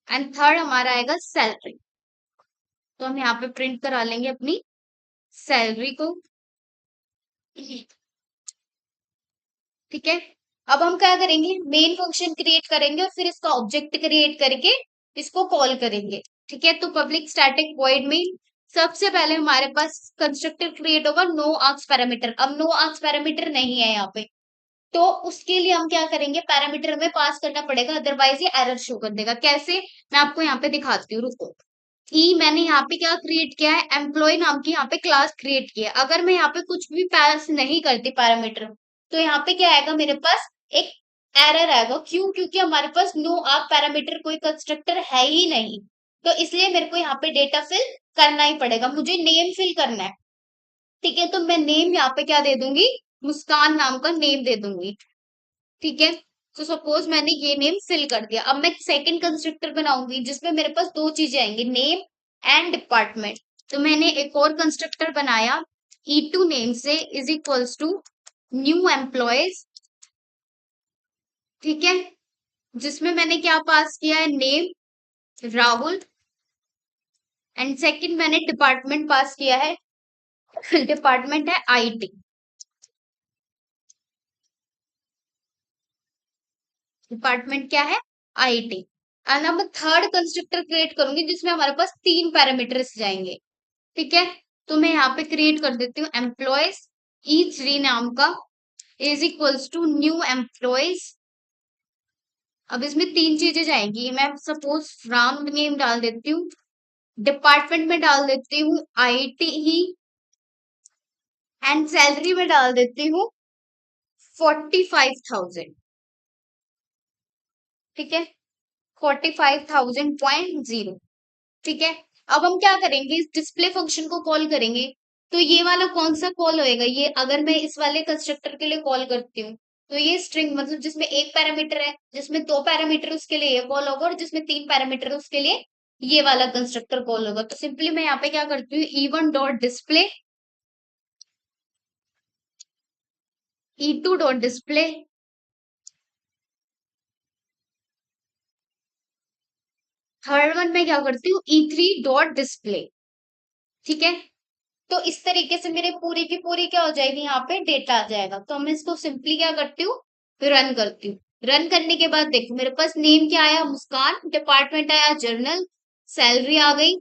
एंड थर्ड हमारा आएगा सैलरी। तो हम यहाँ पे प्रिंट करा लेंगे अपनी सैलरी को। ठीक है, अब हम क्या करेंगे, मेन फंक्शन क्रिएट करेंगे और फिर इसका ऑब्जेक्ट क्रिएट करके इसको कॉल करेंगे। ठीक है, तो पब्लिक स्टैटिक वॉइड में सबसे पहले हमारे पास कंस्ट्रक्टर क्रिएट होगा नो आर्क्स पैरामीटर। अब नो आर्क्स पैरामीटर नहीं है यहाँ पे, तो उसके लिए हम क्या करेंगे, पैरामीटर हमें पास करना पड़ेगा, अदरवाइज ये एरर शो कर देगा। कैसे, मैं आपको यहाँ पे दिखाती हूँ, रुको। मैंने यहाँ पे क्या क्रिएट किया है, एम्प्लॉय नाम की यहाँ पे क्लास क्रिएट किया है। अगर मैं यहाँ पे कुछ भी पास नहीं करती पैरामीटर, तो यहाँ पे क्या आएगा, मेरे पास एक एरर आएगा। क्यों, क्योंकि हमारे पास नो आप पैरामीटर कोई कंस्ट्रक्टर है ही नहीं। तो इसलिए मेरे को यहाँ पे डेटा फिल करना ही पड़ेगा, मुझे नेम फिल करना है। ठीक है, तो मैं नेम यहाँ पे क्या दे दूंगी, मुस्कान नाम का नेम दे दूंगी। ठीक है, तो सपोज मैंने ये नेम फिल कर दिया। अब मैं सेकंड कंस्ट्रक्टर बनाऊंगी जिसमें मेरे पास 2 चीजें आएंगी, नेम एंड डिपार्टमेंट। तो मैंने एक और कंस्ट्रक्टर बनाया, E2 नेम से is equals to new employees. ठीक है, जिसमें मैंने क्या पास किया है, नेम राहुल, एंड सेकंड मैंने डिपार्टमेंट पास किया है डिपार्टमेंट है आईटी। डिपार्टमेंट क्या है? आईटी। एंड अब मैं थर्ड कंस्ट्रक्टर क्रिएट करूंगी जिसमें हमारे पास 3 पैरामीटर्स जाएंगे। ठीक है, तो मैं यहाँ पे क्रिएट कर देती हूँ एम्प्लॉयज E3 नाम का is equals to new employees. अब इसमें 3 चीजें जाएंगी, मैं सपोज राम नेम डाल देती हूँ, डिपार्टमेंट में डाल देती हूँ आईटी ही, एंड सैलरी में डाल देती हूँ 45,000। ठीक है, 45,000.0। ठीक है, अब हम क्या करेंगे, इस डिस्प्ले फंक्शन को कॉल करेंगे। तो ये वाला कौन सा कॉल होएगा, ये अगर मैं इस वाले कंस्ट्रक्टर के लिए कॉल करती हूँ तो ये स्ट्रिंग मतलब जिसमें एक पैरामीटर है, जिसमें 2 पैरामीटर उसके लिए ये कॉल होगा, और जिसमें 3 पैरामीटर है उसके लिए ये वाला कंस्ट्रक्टर कॉल होगा। तो सिंपली मैं यहाँ पे क्या करती हूँ, E1 dot display, E2 dot display, third one में क्या करती हूँ E3 डॉट डिस्प्ले। ठीक है, तो इस तरीके से मेरे पूरी की पूरी क्या हो जाएगी, यहाँ पे डेटा आ जाएगा। तो मैं इसको सिंपली क्या करती हूँ, रन करती हूँ। रन करने के बाद देखो मेरे पास नेम क्या आया, मुस्कान, डिपार्टमेंट आया जर्नल, सैलरी आ गई।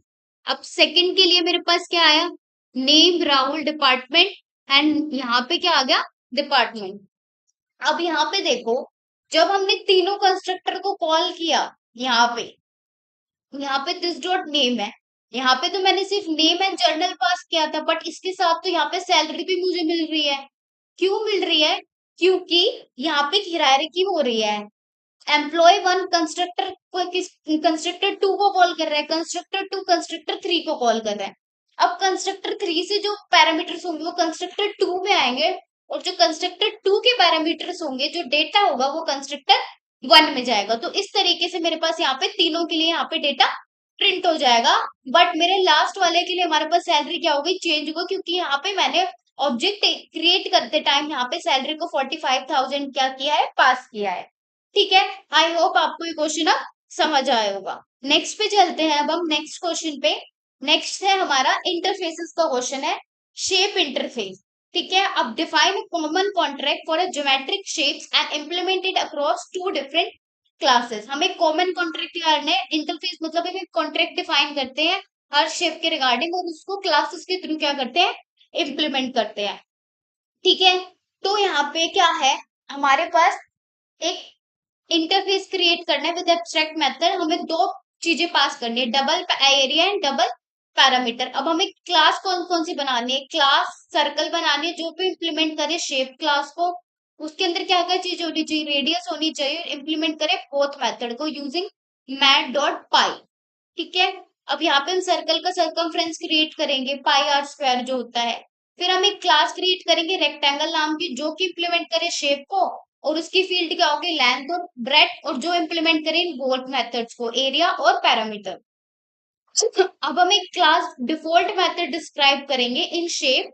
अब सेकंड के लिए मेरे पास क्या आया, नेम राहुल डिपार्टमेंट, एंड यहाँ पे क्या आ गया, डिपार्टमेंट। अब यहाँ पे देखो, जब हमने तीनों कंस्ट्रक्टर को कॉल किया, यहाँ पे दिस डॉट नेम है, यहाँ पे तो मैंने सिर्फ नेम एंड जर्नल पास किया था, बट इसके साथ तो यहाँ पे सैलरी भी मुझे मिल रही है। क्यों मिल रही है, क्योंकि यहाँ पे हिरारकी हो रही है। एम्प्लॉय 1 कंस्ट्रक्टर को किस, कंस्ट्रक्टर 2 को कॉल कर रहा है, कंस्ट्रक्टर 2 कंस्ट्रक्टर 3 को कॉल कर रहा है। अब कंस्ट्रक्टर 3 से जो पैरामीटर्स होंगे वो कंस्ट्रक्टर 2 में आएंगे, और जो कंस्ट्रक्टर 2 के पैरामीटर्स होंगे, जो डेटा होगा वो कंस्ट्रक्टर 1 में जाएगा। तो इस तरीके से मेरे पास यहाँ पे तीनों के लिए यहाँ पे डेटा प्रिंट हो जाएगा। बट मेरे लास्ट वाले के लिए हमारे पास सैलरी क्या हो गई, चेंज होगा, क्योंकि यहाँ पे मैंने ऑब्जेक्ट क्रिएट करते टाइम यहाँ पे सैलरी को 45,000 क्या किया है, पास किया है। ठीक है, आई होप आपको ये क्वेश्चन अब समझ आया होगा। नेक्स्ट पे चलते हैं, अब हम नेक्स्ट क्वेश्चन पे। नेक्स्ट है हमारा इंटरफेसेस का क्वेश्चन है, शेप इंटरफेस। ठीक है, अब define common contract for a geometric shapes and implement it across 2 different classes. हमें कॉमन कॉन्ट्रैक्ट करना है, इंटरफेस मतलब हम एक कॉन्ट्रैक्ट डिफाइन करते हैं हर शेप के रिगार्डिंग, और उसको क्लासेस के थ्रू क्या करते हैं, इम्प्लीमेंट करते हैं। ठीक है, तो यहाँ पे क्या है, हमारे पास एक इंटरफेस क्रिएट करना है विद एब्स्ट्रैक्ट मेथड। हमें 2 चीजें पास करनी है, double area and double parameter. अब हमें क्लास कौन कौन सी बनानी है, क्लास सर्कल बनानी है जो भी इंप्लीमेंट करे शेप क्लास को। उसके अंदर क्या क्या चीज होनी चाहिए, रेडियस होनी चाहिए, इंप्लीमेंट करे बोथ मेथड को यूजिंग mat.py। ठीक है, अब यहाँ पे हम सर्कल का सर्कमफ्रेंस क्रिएट करेंगे πr² जो होता है। फिर हम एक क्लास क्रिएट करेंगे रेक्टेंगल नाम की, जो कि इंप्लीमेंट करे शेप को, और उसकी फील्ड क्या होगी, लेंथ और ब्रेथ, और जो इंप्लीमेंट करे इन बोथ मेथड्स को, एरिया और पैरामीटर। अब हम एक क्लास डिफॉल्ट मेथड डिस्क्राइब करेंगे इन शेप,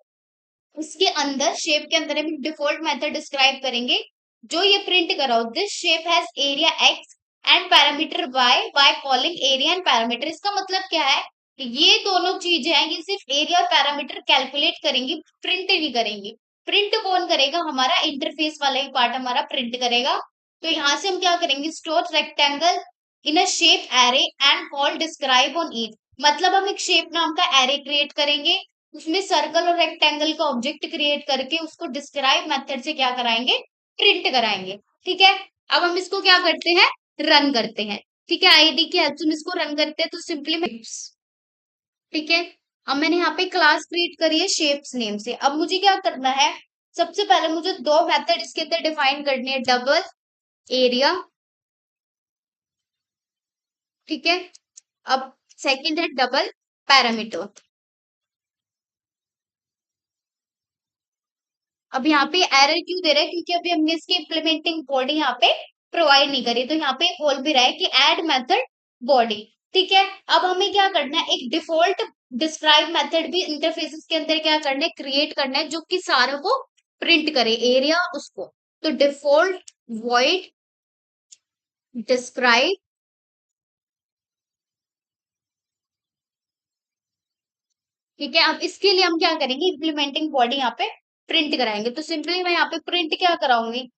उसके अंदर शेप के अंदर हम डिफॉल्ट मेथड डिस्क्राइब करेंगे जो ये प्रिंट कराओ, this shape has area x and parameter y by calling area and parameter. इसका मतलब क्या है, ये दोनों चीजें हैं, ये सिर्फ एरिया और पैरामीटर कैलकुलेट करेंगी, प्रिंट नहीं करेंगी। प्रिंट कौन करेगा, हमारा इंटरफेस वाला ही पार्ट हमारा प्रिंट करेगा। तो यहाँ से हम क्या करेंगे, store rectangle in a shape array and call describe on each. मतलब हम एक शेप नाम का एरे क्रिएट करेंगे, उसमें सर्कल और रेक्टेंगल का ऑब्जेक्ट क्रिएट करके उसको डिस्क्राइब मेथड से क्या कराएंगे, प्रिंट कराएंगे। ठीक है, अब हम इसको क्या करते हैं, रन करते हैं। ठीक है, आईडी की हेल्प से हम इसको रन करते हैं, तो सिंपली, ठीक है, अब मैंने यहाँ पे क्लास क्रिएट करी है शेप्स नेम से। अब मुझे क्या करना है, सबसे पहले मुझे 2 मेथड इसके अंदर डिफाइन करनी है, डबल एरिया। ठीक है, अब सेकंड है डबल पैरामीटर। अब यहाँ पे एरर क्यों दे रहा है, क्योंकि अभी हमने इसकी इम्प्लीमेंटिंग बॉडी यहाँ पे प्रोवाइड नहीं करी, तो यहाँ पे बोल भी रहा है कि ऐड मेथड बॉडी। ठीक है, अब हमें क्या करना है, एक डिफॉल्ट डिस्क्राइब मेथड भी इंटरफेसेस के अंदर क्या करना है, क्रिएट करना है, जो कि सारों को प्रिंट करे, एरिया उसको। तो डिफॉल्ट वॉइड डिस्क्राइब ठीक है, अब इसके लिए हम क्या करेंगे, इम्प्लीमेंटिंग बॉडी यहाँ पे प्रिंट कराएंगे। तो सिंपली मैं यहाँ पे प्रिंट क्या कराऊंगी,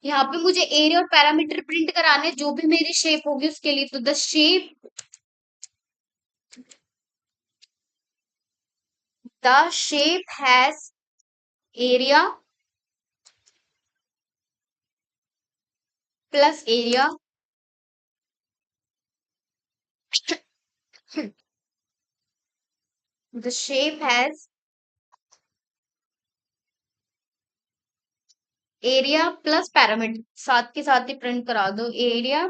यहाँ पे मुझे एरिया और पैरामीटर प्रिंट कराने, जो भी मेरी शेप होगी उसके लिए। तो the shape has area plus area the shape has area plus parameter, साथ के साथ ही प्रिंट करा दो, area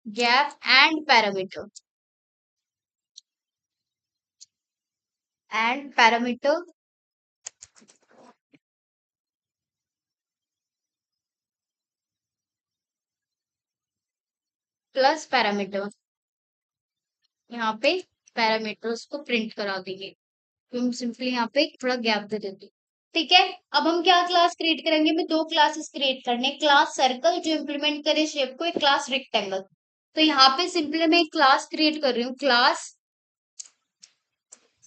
gap and parameter plus parameter, यहाँ पे पैरामीटर्स को प्रिंट करा देंगे। तो हम सिंपली यहाँ पे थोड़ा गैप दे देते हैं। ठीक है, अब हम क्या क्लास क्रिएट करेंगे, मैं दो क्लासेस क्रिएट करने, क्लास सर्कल जो इम्प्लीमेंट करे शेप को, एक क्लास रेक्टेंगल। तो यहाँ पे सिंपली मैं एक क्लास क्रिएट कर रही हूँ, क्लास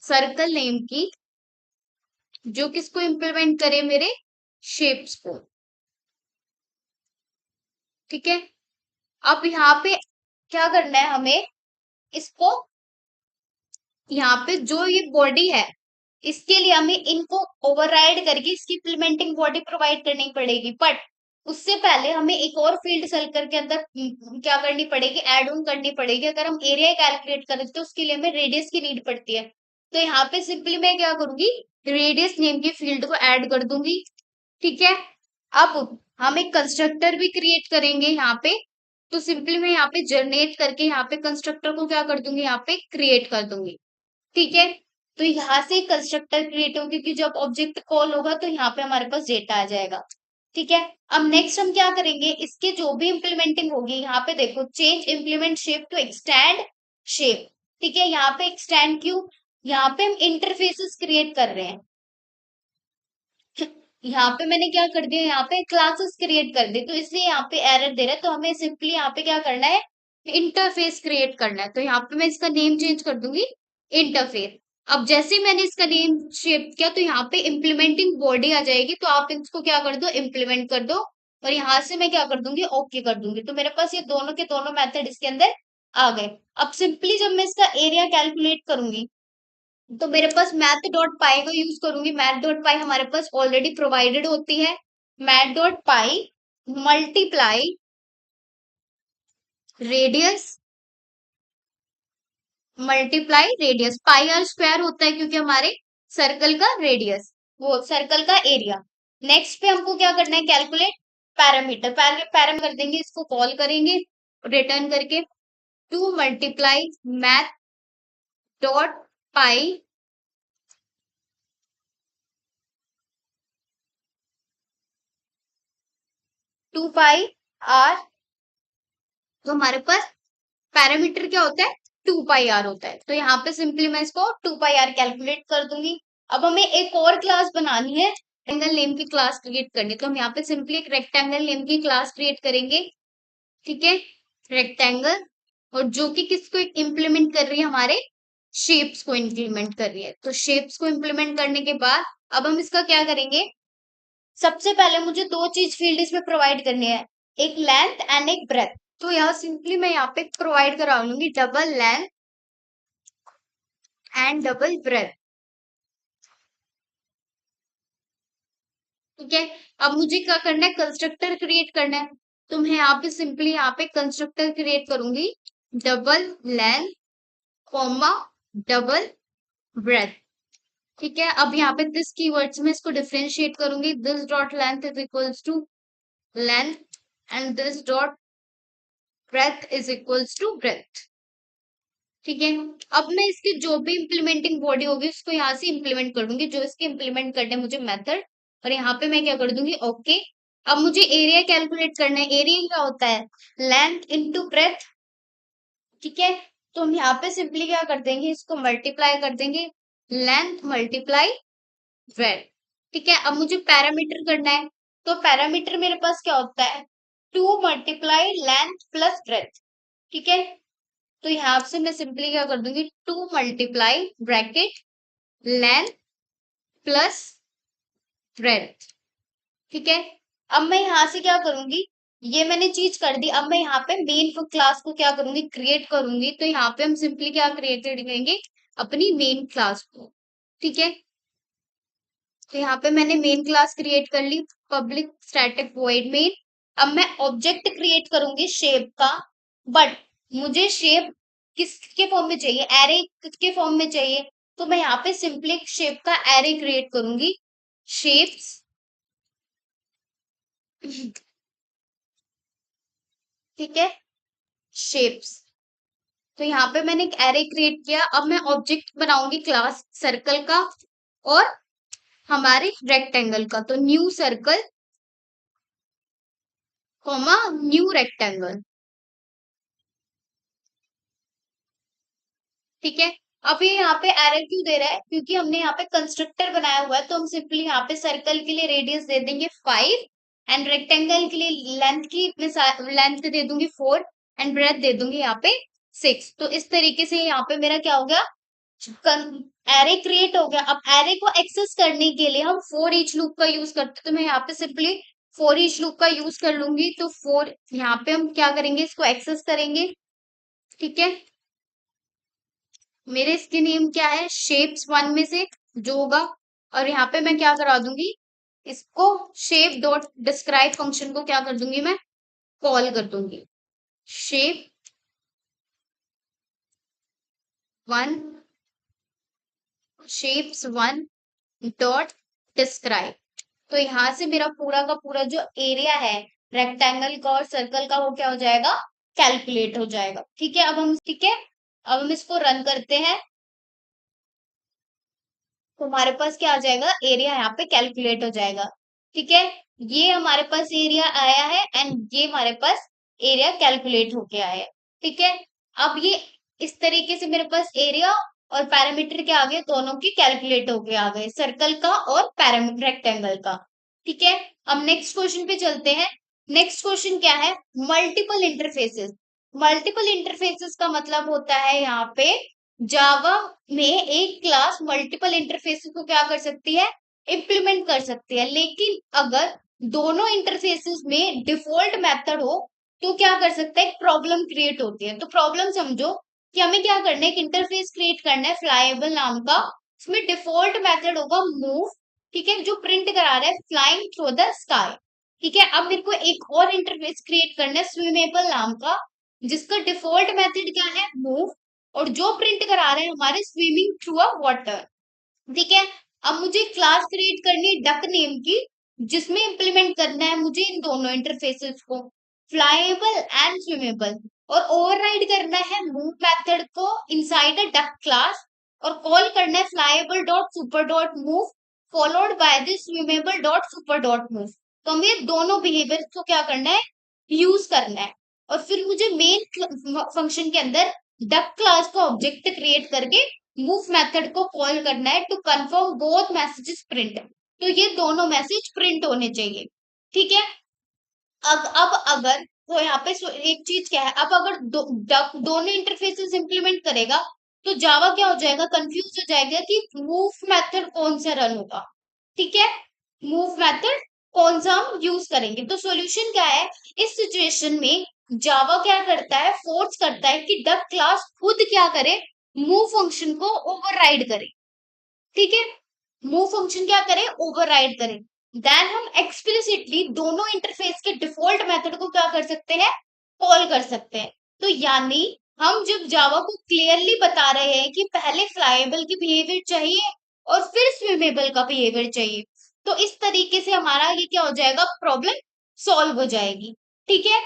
सर्कल नेम की, जो किसको इम्प्लीमेंट करे, मेरे शेप्स को। ठीक है, अब यहाँ पे क्या करना है हमें, इसको यहाँ पे जो ये बॉडी है, इसके लिए हमें इनको ओवरराइड करके इसकी इम्प्लीमेंटिंग बॉडी प्रोवाइड करनी पड़ेगी। बट उससे पहले हमें एक और फील्ड सर्कल के अंदर क्या करनी पड़ेगी, एड ऑन करनी पड़ेगी। अगर हम एरिया कैलकुलेट करें तो उसके लिए हमें रेडियस की नीड पड़ती है। तो यहाँ पे सिंपली मैं क्या करूंगी, रेडियस नेम की फील्ड को ऐड कर दूंगी। ठीक है, अब हम एक कंस्ट्रक्टर भी क्रिएट करेंगे यहाँ पे। तो सिंपली मैं यहाँ पे जनरेट करके यहाँ पे कंस्ट्रक्टर को क्या कर दूंगी, यहाँ पे क्रिएट कर दूंगी। ठीक है, तो यहाँ से कंस्ट्रक्टर क्रिएट होगी, क्योंकि जब ऑब्जेक्ट कॉल होगा तो यहाँ पे हमारे पास डेटा आ जाएगा। ठीक है, अब नेक्स्ट हम क्या करेंगे, इसके जो भी इम्प्लीमेंटिंग होगी, यहाँ पे देखो, change implement shape to extend shape. ठीक है, यहाँ पे एक्सटेंड क्यों, यहाँ पे हम इंटरफेसेस क्रिएट कर रहे हैं। यहाँ पे मैंने क्या कर दिया, यहाँ पे क्लासेस क्रिएट कर दी, तो इसलिए यहाँ पे एरर दे रहा है। तो हमें सिंपली यहाँ पे क्या करना है, इंटरफेस क्रिएट करना है। तो यहाँ पे मैं इसका नेम चेंज कर दूंगी, इंटरफेस। अब जैसे ही मैंने इसका नेम शेप किया, तो यहाँ पे इम्प्लीमेंटिंग बॉडी आ जाएगी। तो आप इसको क्या कर दो, इम्प्लीमेंट कर दो, और यहाँ से मैं क्या कर दूंगी, ओके कर दूंगी। तो मेरे पास ये दोनों के दोनों मेथड इसके अंदर आ गए। अब सिंपली जब मैं इसका एरिया कैलकुलेट करूंगी, तो मेरे पास मैथ डॉट पाई को यूज करूंगी। मैथ डॉट पाई हमारे पास ऑलरेडी प्रोवाइडेड होती है। Math dot pi multiply radius pi r square होता है, क्योंकि हमारे सर्कल का रेडियस, वो सर्कल का एरिया। नेक्स्ट पे हमको क्या करना है, कैलकुलेट पैरामीटर। पैरामीटर कर देंगे, इसको कॉल करेंगे रिटर्न करके, two multiply math dot pi two pi r. तो हमारे पास पैरामीटर क्या होता है, 2 पाई आर होता है। तो यहाँ पे सिंपली मैं इसको 2 पाई आर कैलकुलेट कर दूंगी। अब हमें एक और क्लास बनानी है, रेक्टेंगल नेम की क्लास क्रिएट करनी है। तो हम यहाँ पे सिंपली एक रेक्टेंगल नेम की क्लास क्रिएट करेंगे। ठीक है, रेक्टेंगल, और जो कि किसको इम्प्लीमेंट कर रही है, हमारे शेप्स को इम्प्लीमेंट कर रही है। तो शेप्स को इम्प्लीमेंट करने के बाद अब हम इसका क्या करेंगे, सबसे पहले मुझे दो चीज फील्ड इसमें प्रोवाइड करनी है, एक लेंथ एंड एक ब्रेथ। तो यहाँ सिंपली मैं यहाँ पे प्रोवाइड करा लूंगी double length and double breadth. ठीक है, अब मुझे क्या करना है, कंस्ट्रक्टर क्रिएट करना है। तो मैं यहाँ पे सिंपली यहाँ पे कंस्ट्रक्टर क्रिएट करूंगी, double length comma double breadth. ठीक है, अब यहाँ पे दिस कीवर्ड्स में इसको डिफरेंशिएट करूंगी, this dot length is equals to length and this dot breadth is equals to breadth. ठीक है, अब मैं इसकी जो भी इम्प्लीमेंटिंग बॉडी होगी उसको यहाँ से इम्प्लीमेंट कर दूंगी, जो इसके इम्प्लीमेंट करने मुझे मेथड, और यहाँ पे मैं क्या कर दूंगी, ओके। अब मुझे एरिया कैलकुलेट करना है। एरिया क्या होता है, लेंथ इनटू ब्रेथ। ठीक है, तो हम यहाँ पे सिंपली क्या कर देंगे, इसको मल्टीप्लाई कर देंगे, लेंथ मल्टीप्लाई ब्रेथ। ठीक है, अब मुझे पैरामीटर करना है। तो पैरामीटर मेरे पास क्या होता है, 2 मल्टीप्लाई लेंथ प्लस ब्रेथ। ठीक है, तो यहाँ से मैं सिंपली क्या कर दूंगी, 2 multiply bracket length plus breadth. ठीक है, अब मैं यहाँ से क्या करूंगी, ये मैंने चीज कर दी। अब मैं यहाँ पे मेन क्लास को क्या करूंगी, क्रिएट करूंगी। तो यहाँ पे हम सिंपली क्या क्रिएट करेंगे, अपनी मेन क्लास को। ठीक है, तो यहाँ पे मैंने मेन क्लास क्रिएट कर ली, पब्लिक स्टैटिक वॉइड मेन। अब मैं ऑब्जेक्ट क्रिएट करूंगी शेप का, बट मुझे शेप किसके फॉर्म में चाहिए, एरे के फॉर्म में चाहिए। तो मैं यहाँ पे सिंपली शेप का एरे क्रिएट करूंगी, शेप्स। ठीक है, शेप्स। तो यहाँ पे मैंने एक एरे क्रिएट किया। अब मैं ऑब्जेक्ट बनाऊंगी क्लास सर्कल का और हमारे रेक्टेंगल का। तो new circle comma new rectangle. ठीक है, अब ये यहाँ पे एरर क्यों दे रहा है, क्योंकि हमने यहाँ पे कंस्ट्रक्टर बनाया हुआ है। तो हम सिंपली यहाँ पे सर्कल के लिए रेडियस दे देंगे 5 एंड रेक्टेंगल के लिए लेंथ दे दूंगी 4 एंड ब्रेथ दे दूंगी यहाँ पे 6। तो इस तरीके से यहाँ पे मेरा क्या हो गया, एरे क्रिएट हो गया। अब एरे को एक्सेस करने के लिए हम फोर ईच लूप का यूज करते हैं। तो मैं यहाँ पे सिंपली फोर ईच लूप का यूज कर लूंगी। तो फोर यहाँ पे हम क्या करेंगे, इसको एक्सेस करेंगे। ठीक है, मेरे इसके नेम क्या है, शेप्स वन में से जो होगा। और यहाँ पे मैं क्या करा दूंगी, इसको शेप डॉट डिस्क्राइब फंक्शन को क्या कर दूंगी, मैं कॉल कर दूंगी, shape one, shapes one dot describe. तो यहाँ से मेरा पूरा का पूरा जो एरिया है रेक्टेंगल का और सर्कल का, वो क्या हो जाएगा, कैलकुलेट हो जाएगा। ठीक है, ठीक है, अब हम इसको रन करते हैं। तो हमारे पास क्या आ जाएगा, एरिया यहाँ पे कैलकुलेट हो जाएगा। ठीक है, ये हमारे पास एरिया आया है एंड ये हमारे पास एरिया कैलकुलेट होके आया है। ठीक है, अब ये इस तरीके से मेरे पास एरिया और पैरामीटर के आ गए, दोनों के कैलकुलेट होके आ गए, सर्कल का और पैरामीटर रेक्टेंगल का। ठीक है, अब नेक्स्ट क्वेश्चन पे चलते हैं। नेक्स्ट क्वेश्चन क्या है, मल्टीपल इंटरफेसेस। मल्टीपल इंटरफेसेस का मतलब होता है यहाँ पे जावा में एक क्लास मल्टीपल इंटरफेसेस को क्या कर सकती है, इम्प्लीमेंट कर सकती है। लेकिन अगर दोनों इंटरफेसेस में डिफॉल्ट मेथड हो तो क्या कर सकता है, एक प्रॉब्लम क्रिएट होती है। तो प्रॉब्लम समझो कि हमें क्या करना है, एक इंटरफेस क्रिएट करना है फ्लाईएबल नाम का। उसमें डिफॉल्ट मेथड होगा मूव। ठीक है, जो प्रिंट करा रहा है फ्लाइंग थ्रू द स्काई। ठीक है, अब मेरे को एक और इंटरफेस क्रिएट करना है स्विमेबल नाम का, जिसका डिफॉल्ट मेथड क्या है, मूव, और जो प्रिंट करा रहे हैं हमारे स्विमिंग थ्रू अ वाटर। ठीक है, अब मुझे क्लास क्रिएट करनी है डक नेम की, जिसमें इंप्लीमेंट करना है मुझे इन दोनों इंटरफेसेस को, फ्लाइएबल एंड स्विमेबल। और ओवरराइड करना है मूव मेथड को इनसाइड अ डक क्लास, और कॉल करना है flyable dot super dot move followed by the swimmable dot super dot move. तो हमें दोनों बिहेवियर को क्या करना है, यूज करना है। और फिर मुझे मेन फंक्शन के अंदर डक क्लास का ऑब्जेक्ट क्रिएट करके मूव मेथड को कॉल करना है to confirm both messages print. तो ये दोनों मैसेज प्रिंट होने चाहिए। ठीक है, अब अगर तो यहाँ पे एक चीज क्या है, अब अगर दोनों इंटरफेसेस इंप्लीमेंट करेगा तो जावा क्या हो जाएगा, कंफ्यूज हो जाएगा कि मूव मेथड कौन सा रन होगा। ठीक है, मूव मेथड कौन सा हम यूज करेंगे। तो सॉल्यूशन क्या है, इस सिचुएशन में जावा क्या करता है, फोर्स करता है कि डक क्लास खुद क्या करे, मूव फंक्शन को ओवरराइड करे। ठीक है, मूव फंक्शन क्या करे, ओवरराइड करे। देन हम एक्सप्लिसिटली दोनों इंटरफेस के डिफॉल्ट मेथड को क्या कर सकते हैं, कॉल कर सकते हैं। तो यानी हम जब जावा को क्लियरली बता रहे हैं कि पहले फ्लाइएबल की बिहेवियर चाहिए और फिर स्विमेबल का बिहेवियर चाहिए, तो इस तरीके से हमारा ये क्या हो जाएगा, प्रॉब्लम सॉल्व हो जाएगी। ठीक है,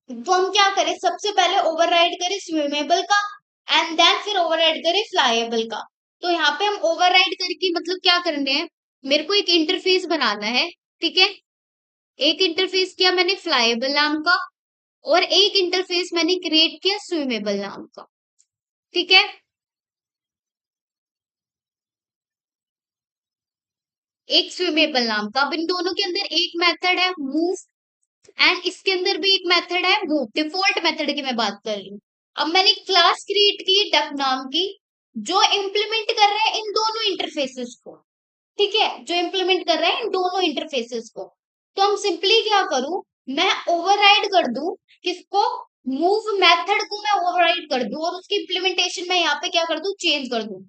तो हम क्या करें, सबसे पहले ओवरराइड करें स्विमेबल का एंड देन फिर ओवरराइड करें फ्लाइएबल का। तो यहाँ पे हम ओवरराइड करके मतलब क्या करने हैं, मेरे को एक इंटरफेस बनाना है। ठीक है, एक इंटरफेस किया मैंने फ्लाइएबल नाम का और एक इंटरफेस मैंने क्रिएट किया स्विमेबल नाम का। ठीक है, एक स्विमेबल नाम का। अब इन दोनों के अंदर एक मेथड है मूव एंड इसके अंदर भी एक मेथड है मूव, डिफॉल्ट मेथड की मैं बात कर रही हूँ। अब मैंने क्लास क्रिएट की डक नाम की, जो इम्प्लीमेंट कर रहा है इन दोनों इंटरफेसेस को, ठीक है, जो इम्प्लीमेंट कर रहा है इन दोनों इंटरफेसेस को। तो हम सिंपली क्या करूं, मैं ओवरराइड कर दूं किसको, मूव मेथड को मैं ओवरराइड कर दूं, और उसकी इम्प्लीमेंटेशन मैं यहाँ पे क्या कर दूं, चेंज कर दूं।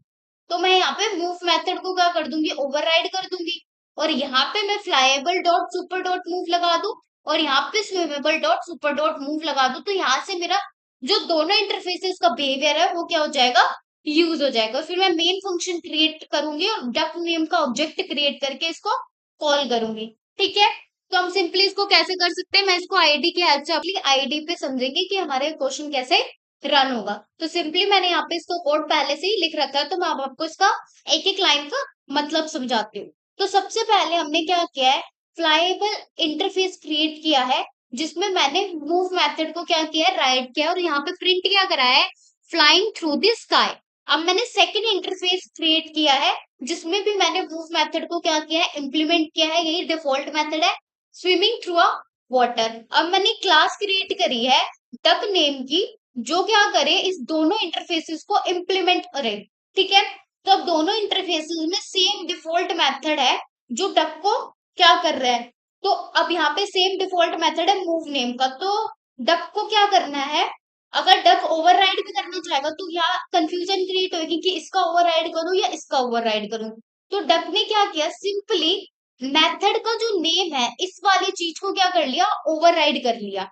तो मैं यहाँ पे मूव मेथड को क्या कर दूंगी, ओवरराइड कर दूंगी, और यहाँ पे मैं फ्लाइएबल डॉट सुपर डॉट मूव लगा दूं, और यहाँ पे स्विमेबल डॉट सुपर डॉट मूव लगा दूं। तो यहाँ से मेरा जो दोनों इंटरफेसेस का बिहेवियर है वो क्या हो जाएगा, यूज हो जाएगा। फिर मैं मेन फंक्शन क्रिएट करूंगी और डक नेम का ऑब्जेक्ट क्रिएट करके इसको कॉल करूंगी, ठीक है। तो हम सिंपली इसको कैसे कर सकते हैं, मैं इसको आईडी की हेल्प से अपनी आईडी पे समझेंगे कि हमारे क्वेश्चन कैसे रन होगा। तो सिंपली मैंने यहाँ पे इसको कोड पहले से ही लिख रखा है, तो मैं अब आपको इसका एक एक लाइन का मतलब समझाती हूँ। तो सबसे पहले हमने क्या किया है, फ्लाइएबल इंटरफेस क्रिएट किया है, जिसमें मैंने मूव मेथड को क्या किया है, राइट किया है, और यहाँ पे प्रिंट क्या कराया है, फ्लाइंग थ्रू द स्काई। अब मैंने सेकंड इंटरफेस क्रिएट किया है, जिसमें भी मैंने मूव मेथड को क्या किया है, इंप्लीमेंट किया है, यही डिफॉल्ट मेथड है, स्विमिंग थ्रू अ वाटर। अब मैंने क्लास क्रिएट करी है डक नेम की, जो क्या करे, इस दोनों इंटरफेसेस को इंप्लीमेंट करे, ठीक है। तो अब दोनों इंटरफेसेस में सेम डिफॉल्ट मेथड है जो डक को क्या कर रहा है। तो अब यहाँ पे सेम डिफॉल्ट मेथड है मूव नेम का, तो डक को क्या करना है, अगर डक ओवरराइड भी करना चाहेगा तो यहाँ कंफ्यूजन क्रिएट होगी कि इसका ओवरराइड करूं या इसका ओवरराइड करूं। तो डक ने क्या किया, सिंपली मेथड का जो नेम है इस वाली चीज को क्या कर लिया, ओवरराइड कर लिया,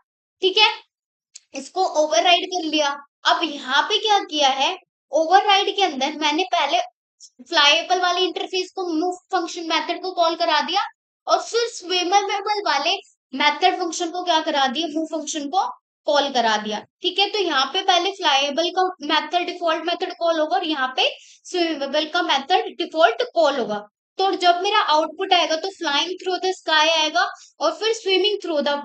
ठीक है, इसको ओवरराइड कर लिया। अब यहाँ पे क्या किया है, ओवरराइड के अंदर मैंने पहले फ्लाइएबल वाले इंटरफेस को मूव फंक्शन मेथड को कॉल करा दिया, और फिर स्विमेबल वाले मेथड फंक्शन को क्या करा दिया, मूव फंक्शन को कॉल करा दिया, ठीक है। तो यहाँ पे पहले फ्लाइएबल का मेथड डिफॉल्ट मेथड कॉल होगा, और यहाँ पे स्विमेबल का मेथड डिफॉल्ट कॉल होगा। तो जब मेरा आउटपुट आएगा तो फ्लाइंग थ्रू द स्काई आएगा, और फिर स्विमिंग थ्रू द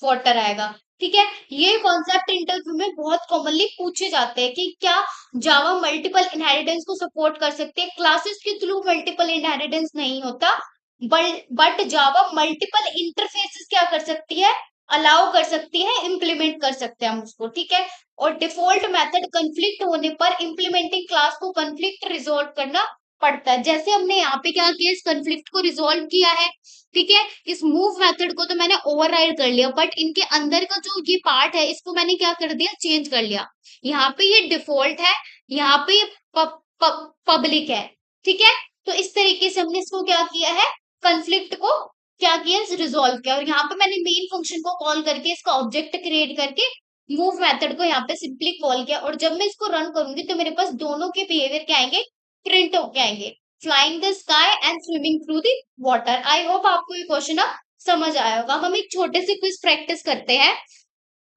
वाटर आएगा, ठीक है। ये कॉन्सेप्ट इंटरव्यू में बहुत कॉमनली पूछे जाते हैं कि क्या जावा मल्टीपल इनहेरिटेंस को सपोर्ट कर सकते हैं। क्लासेस के थ्रू मल्टीपल इनहेरिटेंस नहीं होता, बट जावा मल्टीपल इंटरफेसेस क्या कर सकती है, अलाउ कर सकती है, इंप्लीमेंट कर सकते हैं हम उसको, ठीक है। और डिफॉल्ट मेथड कंफ्लिक्ट होने पर इंप्लीमेंटिंग क्लास को कंफ्लिक्ट रिजोल्व करना पड़ता है। जैसे हमने यहाँ पे क्या किया, इस कंफ्लिक्ट को रिजोल्व किया है, ठीक है। इस मूव मेथड को तो मैंने ओवरराइड कर लिया, बट इनके अंदर का जो ये पार्ट है इसको मैंने क्या कर दिया, चेंज कर लिया। यहाँ पे ये डिफॉल्ट है, यहाँ पे ये पब्लिक है, ठीक है। तो इस तरीके से हमने इसको क्या किया है, कंफ्लिक्ट को क्या किया, रिजोल्व किया। और यहाँ पे मैंने मेन फंक्शन को कॉल करके इसका ऑब्जेक्ट क्रिएट करके मूव मेथड को यहाँ पे सिंपली कॉल किया, और जब मैं इसको रन करूंगी तो मेरे पास दोनों के बिहेवियर क्या आएंगे, प्रिंट होके आएंगे, flying the sky and swimming through the water. I hope आपको ये क्वेश्चन अब समझ आया होगा। हम एक छोटे से क्विज प्रैक्टिस करते हैं।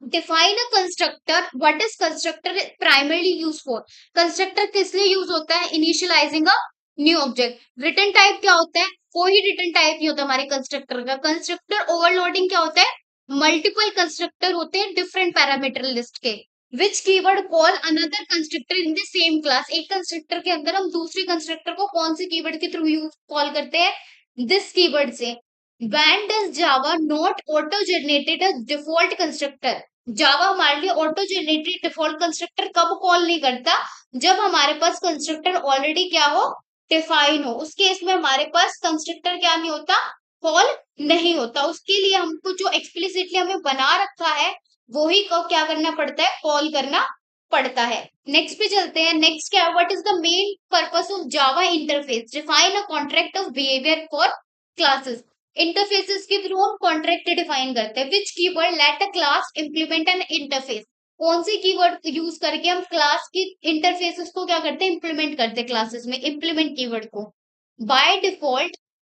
Define a constructor, what is constructor primarily use for. Constructor किस लिए यूज होता है, initialising a new object. Return type क्या होता है, कोई रिटर्न टाइप नहीं होता हमारे कंस्ट्रक्टर का। कंस्ट्रक्टर ओवरलोडिंग क्या होता है, मल्टीपल कंस्ट्रक्टर होते हैं डिफरेंट पैरामीटर लिस्ट के। Which keyword call another constructor in the same class. एक कंस्ट्रक्टर के अंदर हम दूसरे कंस्ट्रक्टर को कौन से कीवर्ड के थ्रू यूज कॉल करते हैं, दिस कीवर्ड से। When does Java not auto generated a default constructor। जावा हमारे लिए ऑटो जनरेटेड डिफॉल्ट कंस्ट्रक्टर कब कॉल नहीं करता, जब हमारे पास कंस्ट्रक्टर ऑलरेडी क्या हो, डिफाइन हो। उस केस में हमारे पास कंस्ट्रक्टर क्या नहीं होता, कॉल नहीं होता। उसके लिए हमको जो एक्सप्लिसिटली हमें बना रखा है वही को क्या करना पड़ता है, कॉल करना पड़ता है। नेक्स्ट पे चलते हैं। नेक्स्ट क्या, what is the main purpose of Java interface, define a contract of behaviour for classes. Interfaces के थ्रू हम कॉन्ट्रैक्ट डिफाइन करते हैं। Which keyword let a class implement an interface. कौन से कीवर्ड यूज करके हम क्लास की इंटरफेसेस को क्या करते हैं, इंप्लीमेंट करते हैं क्लासेस में, इंप्लीमेंट कीवर्ड को। By default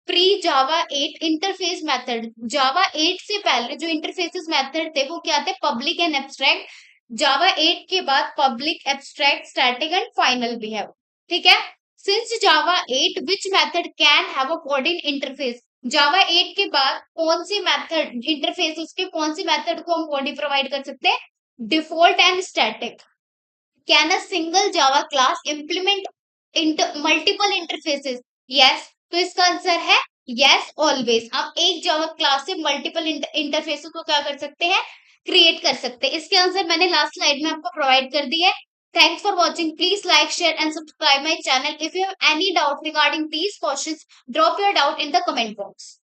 pre Java 8 interface method, Java 8 से पहले जो इंटरफेसेस मेथड थे वो क्या थे, पब्लिक एंड एब्स्ट्रैक्ट। जावा 8 के बाद public, abstract, static and final भी है, ठीक है। Since Java 8 which method can have a coding interface. Java 8 के बाद कौन सी मेथड, इंटरफेसेस के कौन सी मेथड को हम बॉडी प्रोवाइड कर सकते हैं, default and static. Can a single Java class implement multiple interfaces, yes. तो इसका आंसर है यस ऑलवेज। हम एक जावा क्लास से मल्टीपल इंटरफेसेस को क्या कर सकते हैं, क्रिएट कर सकते हैं। इसके आंसर मैंने लास्ट स्लाइड में आपको प्रोवाइड कर दिया है, Thanks for watching. Please like, share, and subscribe my channel. If you have any doubt regarding these questions, drop your doubt in the comment box.